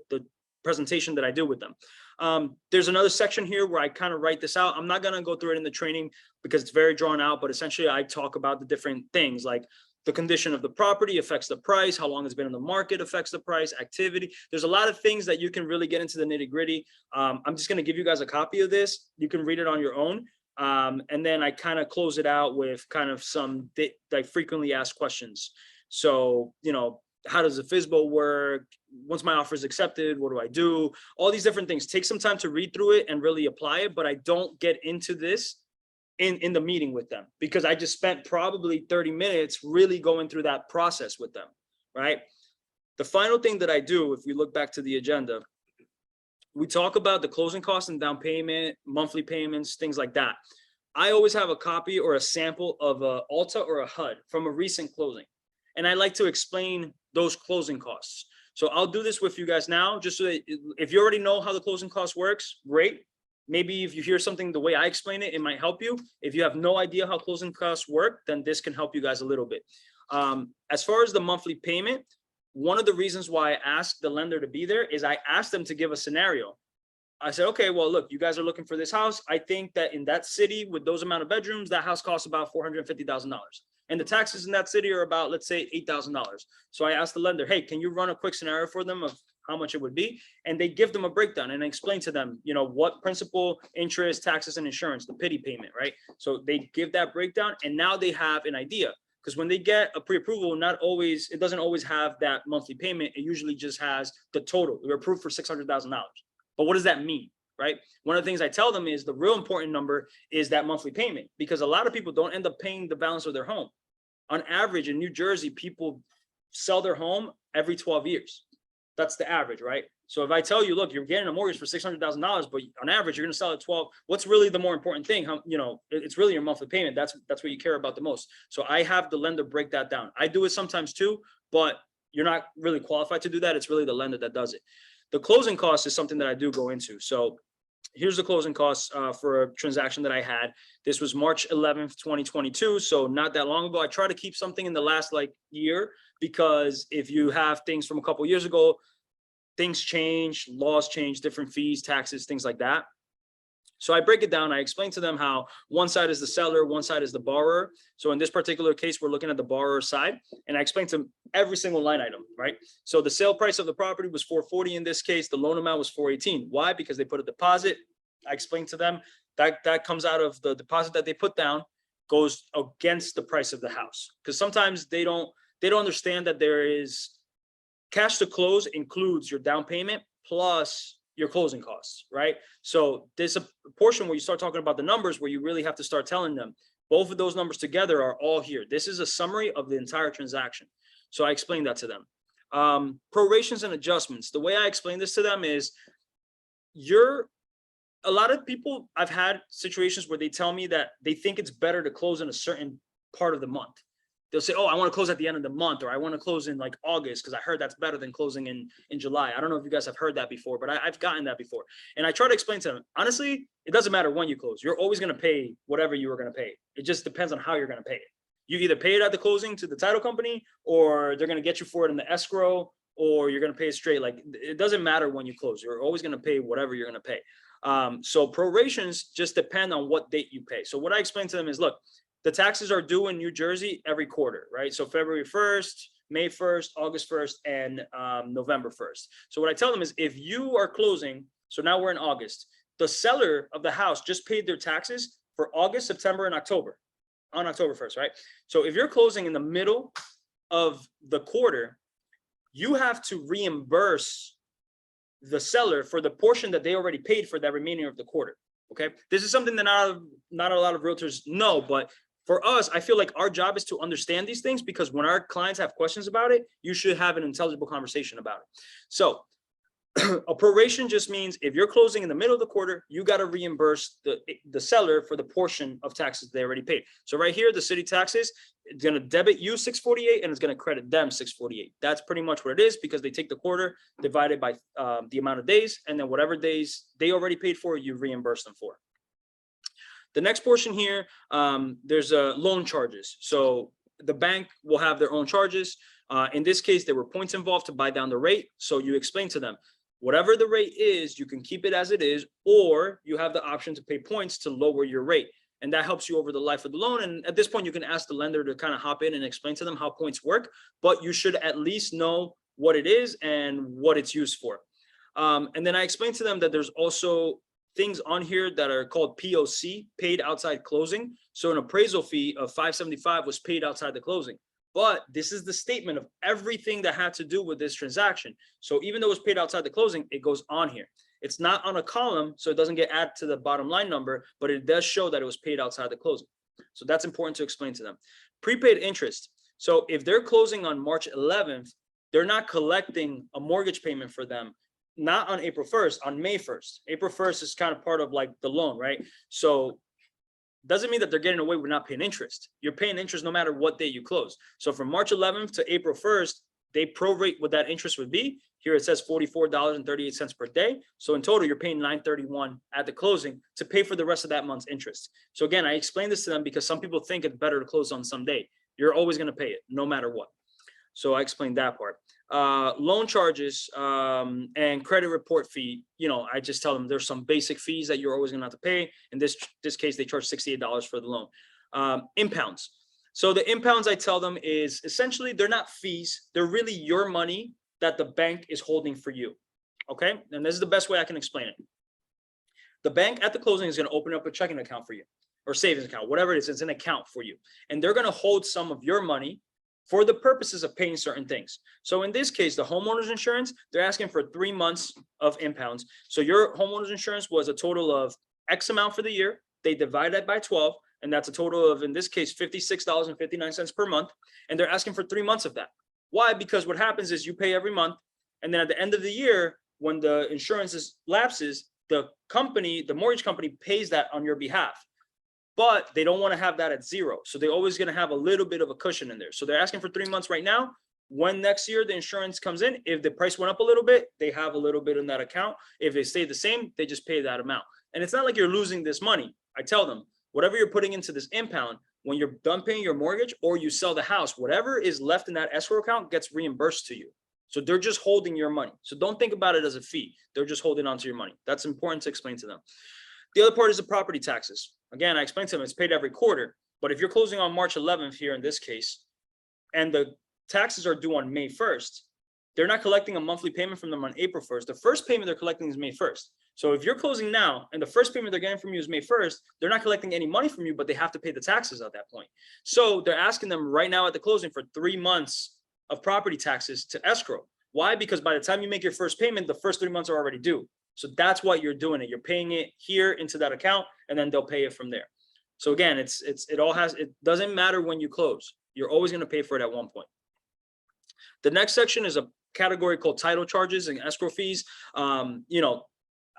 presentation that I do with them. There's another section here where I kind of write this out. I'm not going to go through it in the training because it's very drawn out, but essentially I talk about the different things like the condition of the property affects the price, how long it's been in the market affects the price, activity. There's a lot of things that you can really get into the nitty gritty. I'm just going to give you guys a copy of this. You can read it on your own. And then I kind of close it out with kind of some like frequently asked questions. So, how does the FSBO work? Once my offer is accepted, what do I do? All these different things. Take some time to read through it and really apply it. But I don't get into this in the meeting with them because I just spent probably 30 minutes really going through that process with them, right? The final thing that I do, if we look back to the agenda, we talk about the closing costs and down payment, monthly payments, things like that. I always have a copy or a sample of a Alta or a HUD from a recent closing. And I like to explain those closing costs. So I'll do this with you guys now, just so that if you already know how the closing cost works, great. Maybe if you hear something the way I explain it, it might help you. If you have no idea how closing costs work, then this can help you guys a little bit. As far as the monthly payment, one of the reasons why I asked the lender to be there is I asked them to give a scenario. I said, okay, well, look, you guys are looking for this house. I think that in that city with those amount of bedrooms, that house costs about $450,000. And the taxes in that city are about, let's say, $8,000. So I asked the lender, hey, can you run a quick scenario for them of how much it would be? And they give them a breakdown and I explain to them, what principal, interest, taxes, and insurance, the pity payment, right? So they give that breakdown and now they have an idea. Because when they get a pre-approval, it doesn't always have that monthly payment. It usually just has the total. We're approved for $600,000. But what does that mean, right? One of the things I tell them is the real important number is that monthly payment, because a lot of people don't end up paying the balance of their home. On average, in New Jersey, people sell their home every 12 years. That's the average, right? So if I tell you, look, you're getting a mortgage for $600,000, but on average, you're going to sell at 12. What's really the more important thing? It's really your monthly payment. That's what you care about the most. So I have the lender break that down. I do it sometimes too, but you're not really qualified to do that. It's really the lender that does it. The closing cost is something that I do go into. So here's the closing costs for a transaction that I had. This was March 11th, 2022. So not that long ago. I try to keep something in the last like year, because if you have things from a couple years ago, things change, laws change, different fees, taxes, things like that. So I break it down. I explain to them how one side is the seller, one side is the borrower. So in this particular case, we're looking at the borrower side, and I explain to them every single line item, right? So the sale price of the property was $440 in this case. The loan amount was $418. Why? Because they put a deposit. I explained to them that comes out of the deposit that they put down, goes against the price of the house. Because sometimes they don't understand that there is cash to close includes your down payment plus your closing costs, right? So there's a portion where you start talking about the numbers where you really have to start telling them both of those numbers together are all here. This is a summary of the entire transaction. So I explained that to them. Prorations and adjustments. The way I explain this to them is a lot of people, I've had situations where they tell me that they think it's better to close in a certain part of the month. They'll say, oh, I want to close at the end of the month, or I want to close in like August because I heard that's better than closing in July. I don't know if you guys have heard that before, but I've gotten that before. And I try to explain to them, honestly, it doesn't matter when you close. You're always going to pay whatever you were going to pay. It just depends on how you're going to pay it. You either pay it at the closing to the title company, or they're going to get you for it in the escrow, or you're going to pay it straight. Like, it doesn't matter when you close. You're always going to pay whatever you're going to pay. So prorations just depend on what date you pay. So what I explain to them is, look, the taxes are due in New Jersey every quarter, right? So February 1st, May 1st, August 1st, and November 1st. So what I tell them is, if you are closing, so now we're in August, the seller of the house just paid their taxes for August, September, and October on October 1st, right? So if you're closing in the middle of the quarter, you have to reimburse the seller for the portion that they already paid for that remaining of the quarter. Okay, this is something that not a lot of realtors know, but for us, I feel like our job is to understand these things, because when our clients have questions about it, you should have an intelligible conversation about it. So a proration just means if you're closing in the middle of the quarter, you got to reimburse the seller for the portion of taxes they already paid. So right here, the city taxes, it's going to debit you $648 and it's going to credit them $648. That's pretty much what it is, because they take the quarter divided by the amount of days, and then whatever days they already paid for, you reimburse them for. The next portion here, there's loan charges. So the bank will have their own charges. In this case, there were points involved to buy down the rate. So you explain to them, whatever the rate is, you can keep it as it is, or you have the option to pay points to lower your rate. And that helps you over the life of the loan. And at this point, you can ask the lender to kind of hop in and explain to them how points work, but you should at least know what it is and what it's used for. And then I explained to them that there's also things on here that are called POC, paid outside closing. So an appraisal fee of $575 was paid outside the closing. But this is the statement of everything that had to do with this transaction. So even though it was paid outside the closing, it goes on here. It's not on a column, so it doesn't get added to the bottom line number, but it does show that it was paid outside the closing. So that's important to explain to them. Prepaid interest. So if they're closing on March 11th, they're not collecting a mortgage payment for them, not on April 1st, on May 1st. April 1st is kind of part of like the loan, right? So doesn't mean that they're getting away with not paying interest. You're paying interest no matter what day you close. So from March 11th to April 1st, they prorate what that interest would be. Here it says $44.38 per day. So in total, you're paying $931 at the closing to pay for the rest of that month's interest. So again, I explained this to them because some people think it's better to close on some day. You're always going to pay it no matter what. So I explained that part. Loan charges and credit report fee. You know, I just tell them there's some basic fees that you're always going to have to pay. In this case, they charge $68 for the loan. Impounds. So the impounds, I tell them, is essentially they're not fees. They're really your money that the bank is holding for you. Okay. And this is the best way I can explain it. The bank at the closing is going to open up a checking account for you, or savings account, whatever it is. It's an account for you. And they're going to hold some of your money for the purposes of paying certain things. So in this case, the homeowner's insurance, they're asking for 3 months of impounds. So your homeowner's insurance was a total of X amount for the year. They divide that by 12, and that's a total of, in this case, $56.59 per month. And they're asking for 3 months of that. Why? Because what happens is you pay every month, and then at the end of the year, when the insurance lapses, the company, the mortgage company, pays that on your behalf. But they don't want to have that at zero. So they're always going to have a little bit of a cushion in there. So they're asking for 3 months right now. when next year the insurance comes in, if the price went up a little bit, they have a little bit in that account. If they stay the same, they just pay that amount. And it's not like you're losing this money. I tell them, whatever you're putting into this impound, when you're done paying your mortgage or you sell the house, whatever is left in that escrow account gets reimbursed to you. So they're just holding your money. So don't think about it as a fee. They're just holding on to your money. That's important to explain to them. The other part is the property taxes. Again, I explained to them it's paid every quarter. But if you're closing on March 11th here in this case, and the taxes are due on May 1st, they're not collecting a monthly payment from them on April 1st. The first payment they're collecting is May 1st. So if you're closing now and the first payment they're getting from you is May 1st, they're not collecting any money from you, but they have to pay the taxes at that point. So they're asking them right now at the closing for 3 months of property taxes to escrow. Why? Because by the time you make your first payment, the first 3 months are already due. So that's why you're doing it. You're paying it here into that account, and then they'll pay it from there. So again, it doesn't matter when you close. You're always going to pay for it at one point. The next section is a category called title charges and escrow fees.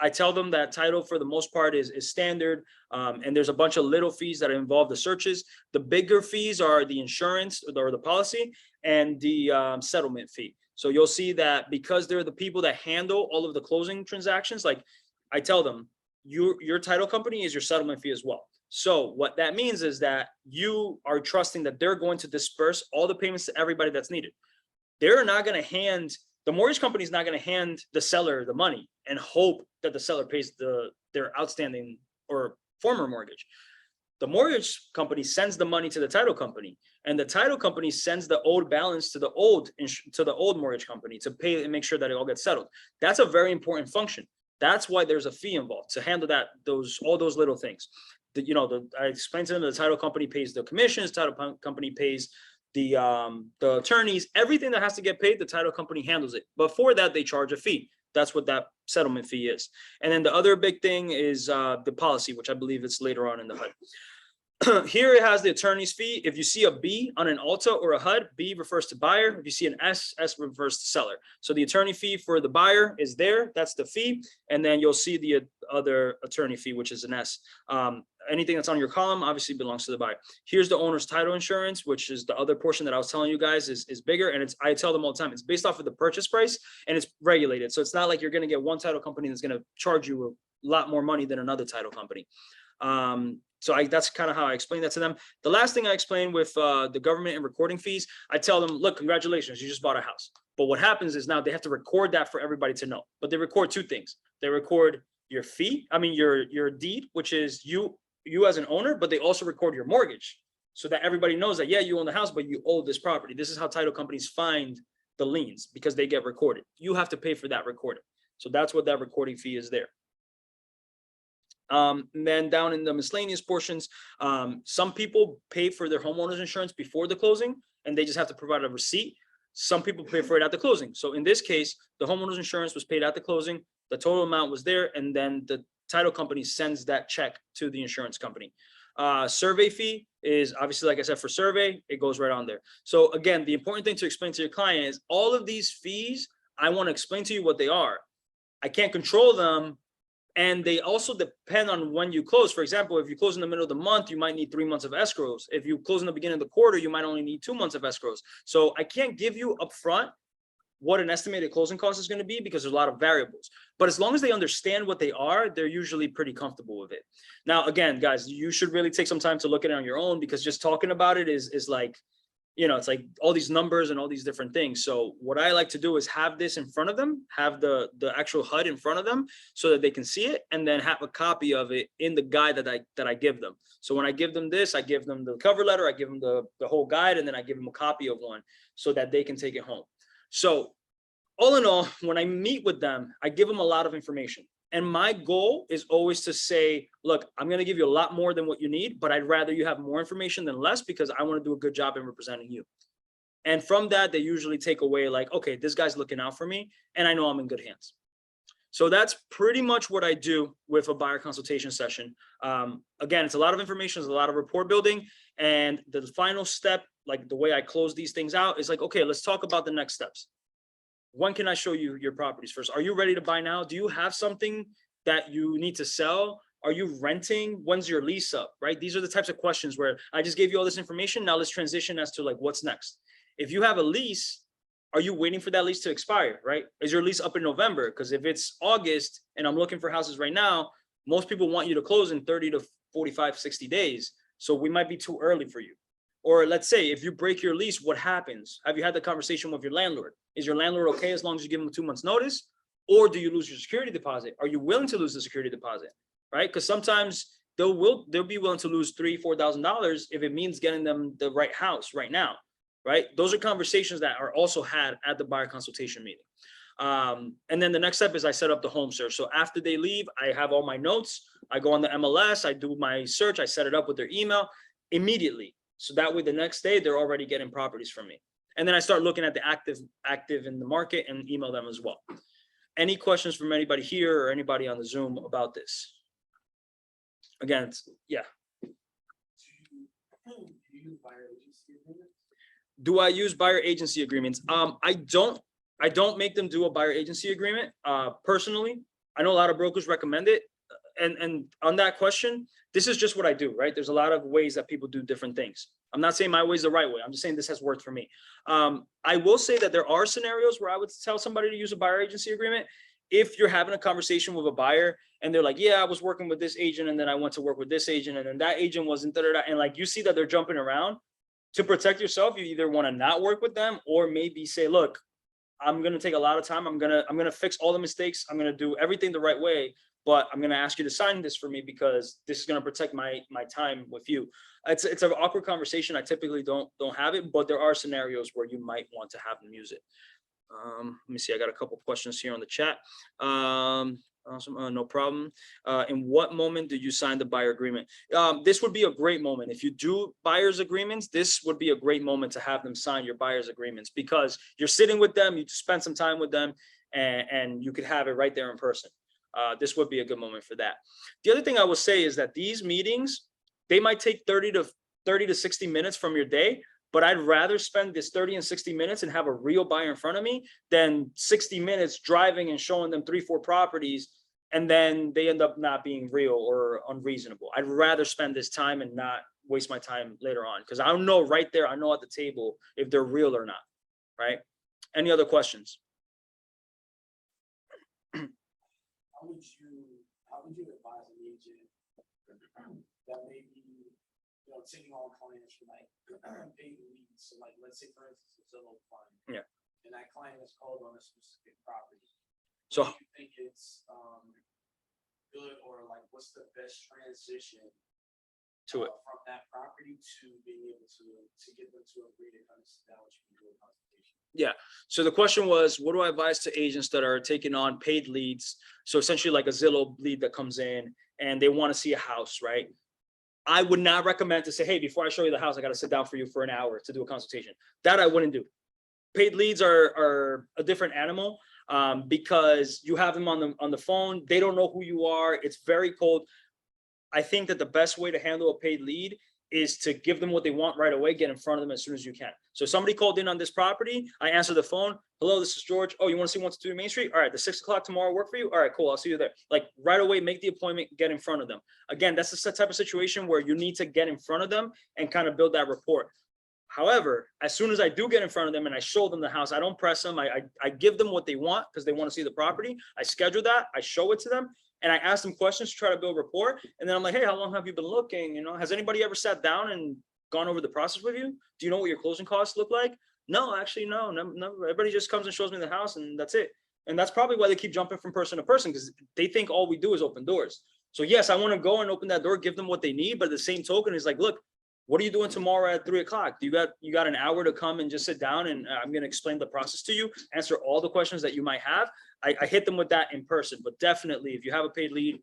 I tell them that title for the most part is standard, and there's a bunch of little fees that involve the searches. The bigger fees are the insurance or the policy and the settlement fee. So you'll see that because they're the people that handle all of the closing transactions, like I tell them, your title company is your settlement fee as well. So what that means is that you are trusting that they're going to disperse all the payments to everybody that's needed. They're not going to the mortgage company is not going to hand the seller the money and hope that the seller pays their outstanding or former mortgage. The mortgage company sends the money to the title company, and the title company sends the old balance to the old mortgage company to pay and make sure that it all gets settled. That's a very important function. That's why there's a fee involved to handle all those little things. I explained to them the title company pays the commissions, title company pays the attorneys, everything that has to get paid, the title company handles it. But for that, they charge a fee. That's what that settlement fee is. And then the other big thing is the policy, which I believe it's later on in the HUD. Here it has the attorney's fee. If you see a B on an Alta or a HUD, B refers to buyer. If you see an S, S refers to seller. So the attorney fee for the buyer is there. That's the fee. And then you'll see the other attorney fee, which is an S. Anything that's on your column obviously belongs to the buyer. Here's the owner's title insurance, which is the other portion that I was telling you guys is bigger. And I tell them all the time, it's based off of the purchase price and it's regulated. So it's not like you're going to get one title company that's going to charge you a lot more money than another title company. So that's kind of how I explain that to them. The last thing I explain with the government and recording fees, I tell them, look, congratulations, you just bought a house. But what happens is now they have to record that for everybody to know. But they record two things. They record your fee, your deed, which is you as an owner, but they also record your mortgage so that everybody knows that, yeah, you own the house, but you owe this property. This is how title companies find the liens, because they get recorded. You have to pay for that recording. So that's what that recording fee is there. And then down in the miscellaneous portions, some people pay for their homeowner's insurance before the closing, and they just have to provide a receipt. Some people pay for it at the closing. So in this case, the homeowner's insurance was paid at the closing. The total amount was there, and then the title company sends that check to the insurance company. Survey fee is obviously, like I said, for survey, it goes right on there. So again, the important thing to explain to your client is all of these fees, I want to explain to you what they are. I can't control them. And they also depend on when you close. For example, if you close in the middle of the month, you might need 3 months of escrows. If you close in the beginning of the quarter, you might only need 2 months of escrows. So I can't give you upfront what an estimated closing cost is going to be, because there's a lot of variables. But as long as they understand what they are, they're usually pretty comfortable with it. Now, again, guys, you should really take some time to look at it on your own, because just talking about it is like, it's like all these numbers and all these different things. So what I like to do is have this in front of them, have the actual HUD in front of them so that they can see it, and then have a copy of it in the guide that I give them. So when I give them this, I give them the cover letter, I give them the whole guide, and then I give them a copy of one so that they can take it home. So all in all, when I meet with them, I give them a lot of information. And my goal is always to say, look, I'm going to give you a lot more than what you need, but I'd rather you have more information than less, because I want to do a good job in representing you. And from that, they usually take away like, okay, this guy's looking out for me, and I know I'm in good hands. So that's pretty much what I do with a buyer consultation session. Again, it's a lot of information, it's a lot of rapport building. And the final step, like the way I close these things out, is like, okay, let's talk about the next steps. When can I show you your properties first? Are you ready to buy now? Do you have something that you need to sell? Are you renting? When's your lease up, right? These are the types of questions where I just gave you all this information. Now let's transition as to like, what's next? If you have a lease, are you waiting for that lease to expire, right? Is your lease up in November? Because if it's August and I'm looking for houses right now, most people want you to close in 30 to 45, 60 days. So we might be too early for you. Or let's say if you break your lease, what happens? Have you had the conversation with your landlord? Is your landlord okay as long as you give them 2 months notice? Or do you lose your security deposit? Are you willing to lose the security deposit, right? Because sometimes they'll be willing to lose $3,000-$4,000 if it means getting them the right house right now, right? Those are conversations that are also had at the buyer consultation meeting. And then the next step is I set up the home search. So after they leave, I have all my notes. I go on the MLS, I do my search, I set it up with their email immediately. So that way the next day they're already getting properties from me. And then I start looking at the active in the market and email them as well. Any questions from anybody here or anybody on the Zoom about this? Again, yeah. Do I use buyer agency agreements? I don't make them do a buyer agency agreement. Personally, I know a lot of brokers recommend it. And on that question, this is just what I do, right? There's a lot of ways that people do different things. I'm not saying my way is the right way. I'm just saying this has worked for me. I will say that there are scenarios where I would tell somebody to use a buyer agency agreement. If you're having a conversation with a buyer and they're like, yeah, I was working with this agent and then I went to work with this agent and then that agent wasn't, and like you see that they're jumping around, to protect yourself, you either want to not work with them or maybe say, look, I'm going to take a lot of time. I'm going to fix all the mistakes. I'm going to do everything the right way, but I'm going to ask you to sign this for me because this is going to protect my time with you. It's an awkward conversation. I typically don't have it, but there are scenarios where you might want to have them use it. Let me see. I got a couple of questions here on the chat. Awesome. No problem. In what moment do you sign the buyer agreement? This would be a great moment. If you do buyer's agreements, this would be a great moment to have them sign your buyer's agreements because you're sitting with them, you spend some time with them, and you could have it right there in person. This would be a good moment for that. The other thing I will say is that these meetings, they might take 30 to 60 minutes from your day, but I'd rather spend this 30 and 60 minutes and have a real buyer in front of me than 60 minutes driving and showing them 3-4 properties and then they end up not being real or unreasonable. I'd rather spend this time and not waste my time later on because I don't know right there, I know at the table if they're real or not, right? Any other questions? How would you advise an agent that may be, taking on clients from like paid leads? So like, let's say for instance, it's a little client. Yeah. And that client is called on a specific property. So do you think it's good, or like what's the best transition to it from that property to being able to get them to agree to kind of sit down with you and do a consultation? Yeah. So the question was, what do I advise to agents that are taking on paid leads? So essentially like a Zillow lead that comes in and they want to see a house, right? I would not recommend to say, hey, before I show you the house, I got to sit down for you for an hour to do a consultation. That I wouldn't do. Paid leads are a different animal because you have them on the phone. They don't know who you are. It's very cold. I think that the best way to handle a paid lead is to give them what they want right away, get in front of them as soon as you can. So somebody called in on this property, I answer the phone. Hello, this is George. Oh, you want to see 123 Main Street? All right, the 6 o'clock tomorrow work for you? All right, cool, I'll see you there. Like right away, make the appointment, get in front of them. Again, that's the type of situation where you need to get in front of them and kind of build that rapport. However, as soon as I do get in front of them and I show them the house, I don't press them. I give them what they want because they want to see the property. I schedule that, I show it to them, and I ask them questions to try to build rapport. And then I'm like, hey, how long have you been looking? Has anybody ever sat down and gone over the process with you? Do you know what your closing costs look like? No, actually, no. Everybody just comes and shows me the house and that's it. And that's probably why they keep jumping from person to person because they think all we do is open doors. So yes, I want to go and open that door, give them what they need. But the same token is like, look, what are you doing tomorrow at 3 o'clock? You got an hour to come and just sit down and I'm going to explain the process to you, answer all the questions that you might have. I hit them with that in person, but definitely if you have a paid lead,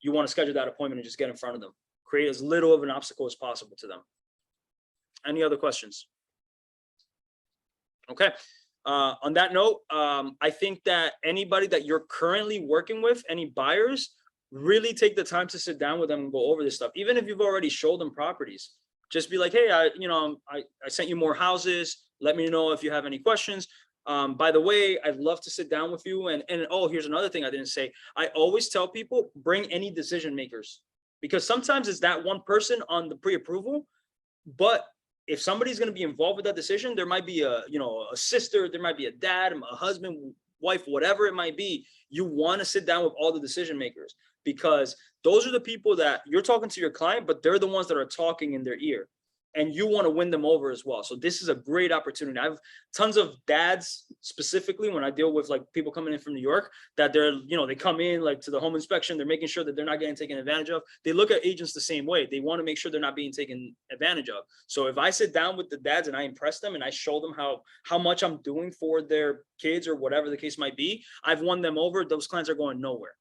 you want to schedule that appointment and just get in front of them. Create as little of an obstacle as possible to them. Any other questions? Okay. On that note, I think that anybody that you're currently working with, any buyers, really take the time to sit down with them and go over this stuff. Even if you've already showed them properties, just be like, hey, I sent you more houses. Let me know if you have any questions. By the way, I'd love to sit down with you. And oh, here's another thing I didn't say. I always tell people, bring any decision makers, because sometimes it's that one person on the pre-approval, but if somebody's going to be involved with that decision, there might be a, a sister, there might be a dad, a husband, wife, whatever it might be. You want to sit down with all the decision makers, because those are the people that you're talking to your client, but they're the ones that are talking in their ear, and you want to win them over as well. So this is a great opportunity. I have tons of dads, specifically when I deal with like people coming in from New York, that they're, they come in like to the home inspection, they're making sure that they're not getting taken advantage of. They look at agents the same way. They want to make sure they're not being taken advantage of. So if I sit down with the dads and I impress them and I show them how much I'm doing for their kids or whatever the case might be, I've won them over. Those clients are going nowhere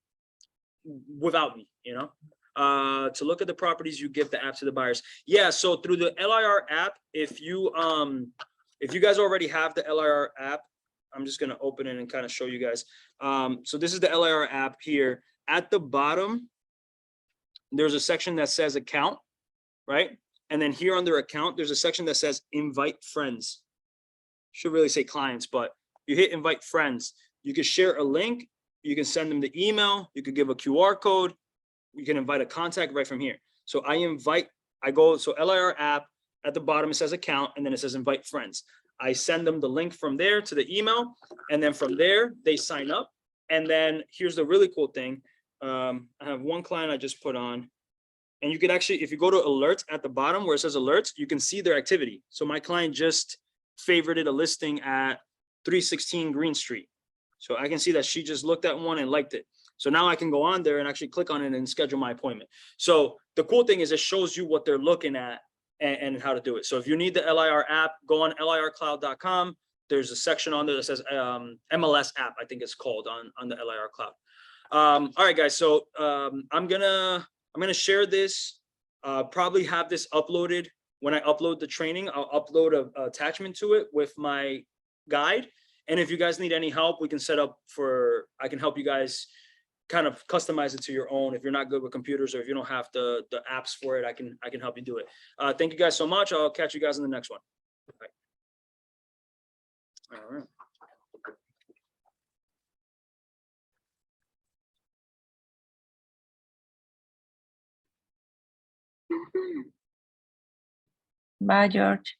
without me, to look at the properties, you give the app to the buyers. Yeah, so through the LIR app, if you guys already have the LIR app, I'm just gonna open it and kind of show you guys. So this is the LIR app here. At the bottom, there's a section that says account, right? And then here under account, there's a section that says invite friends. Should really say clients, but you hit invite friends. You can share a link, you can send them the email, you could give a QR code, you can invite a contact right from here. So so LIR app, at the bottom it says account, and then it says invite friends. I send them the link from there to the email, and then from there they sign up. And then here's the really cool thing. I have one client I just put on, and you could actually, if you go to alerts at the bottom where it says alerts, you can see their activity. So my client just favorited a listing at 316 Green Street. So I can see that she just looked at one and liked it. So now I can go on there and actually click on it and schedule my appointment. So the cool thing is it shows you what they're looking at and how to do it. So if you need the LIR app, go on lircloud.com. There's a section on there that says MLS app, I think it's called, on the LIR Cloud. All right, guys. So I'm gonna share this. Probably have this uploaded. When I upload the training, I'll upload an attachment to it with my guide. And if you guys need any help, we can I can help you guys kind of customize it to your own. If you're not good with computers, or if you don't have the apps for it, I can help you do it. Thank you guys so much. I'll catch you guys in the next one. Bye. All right. Bye, George.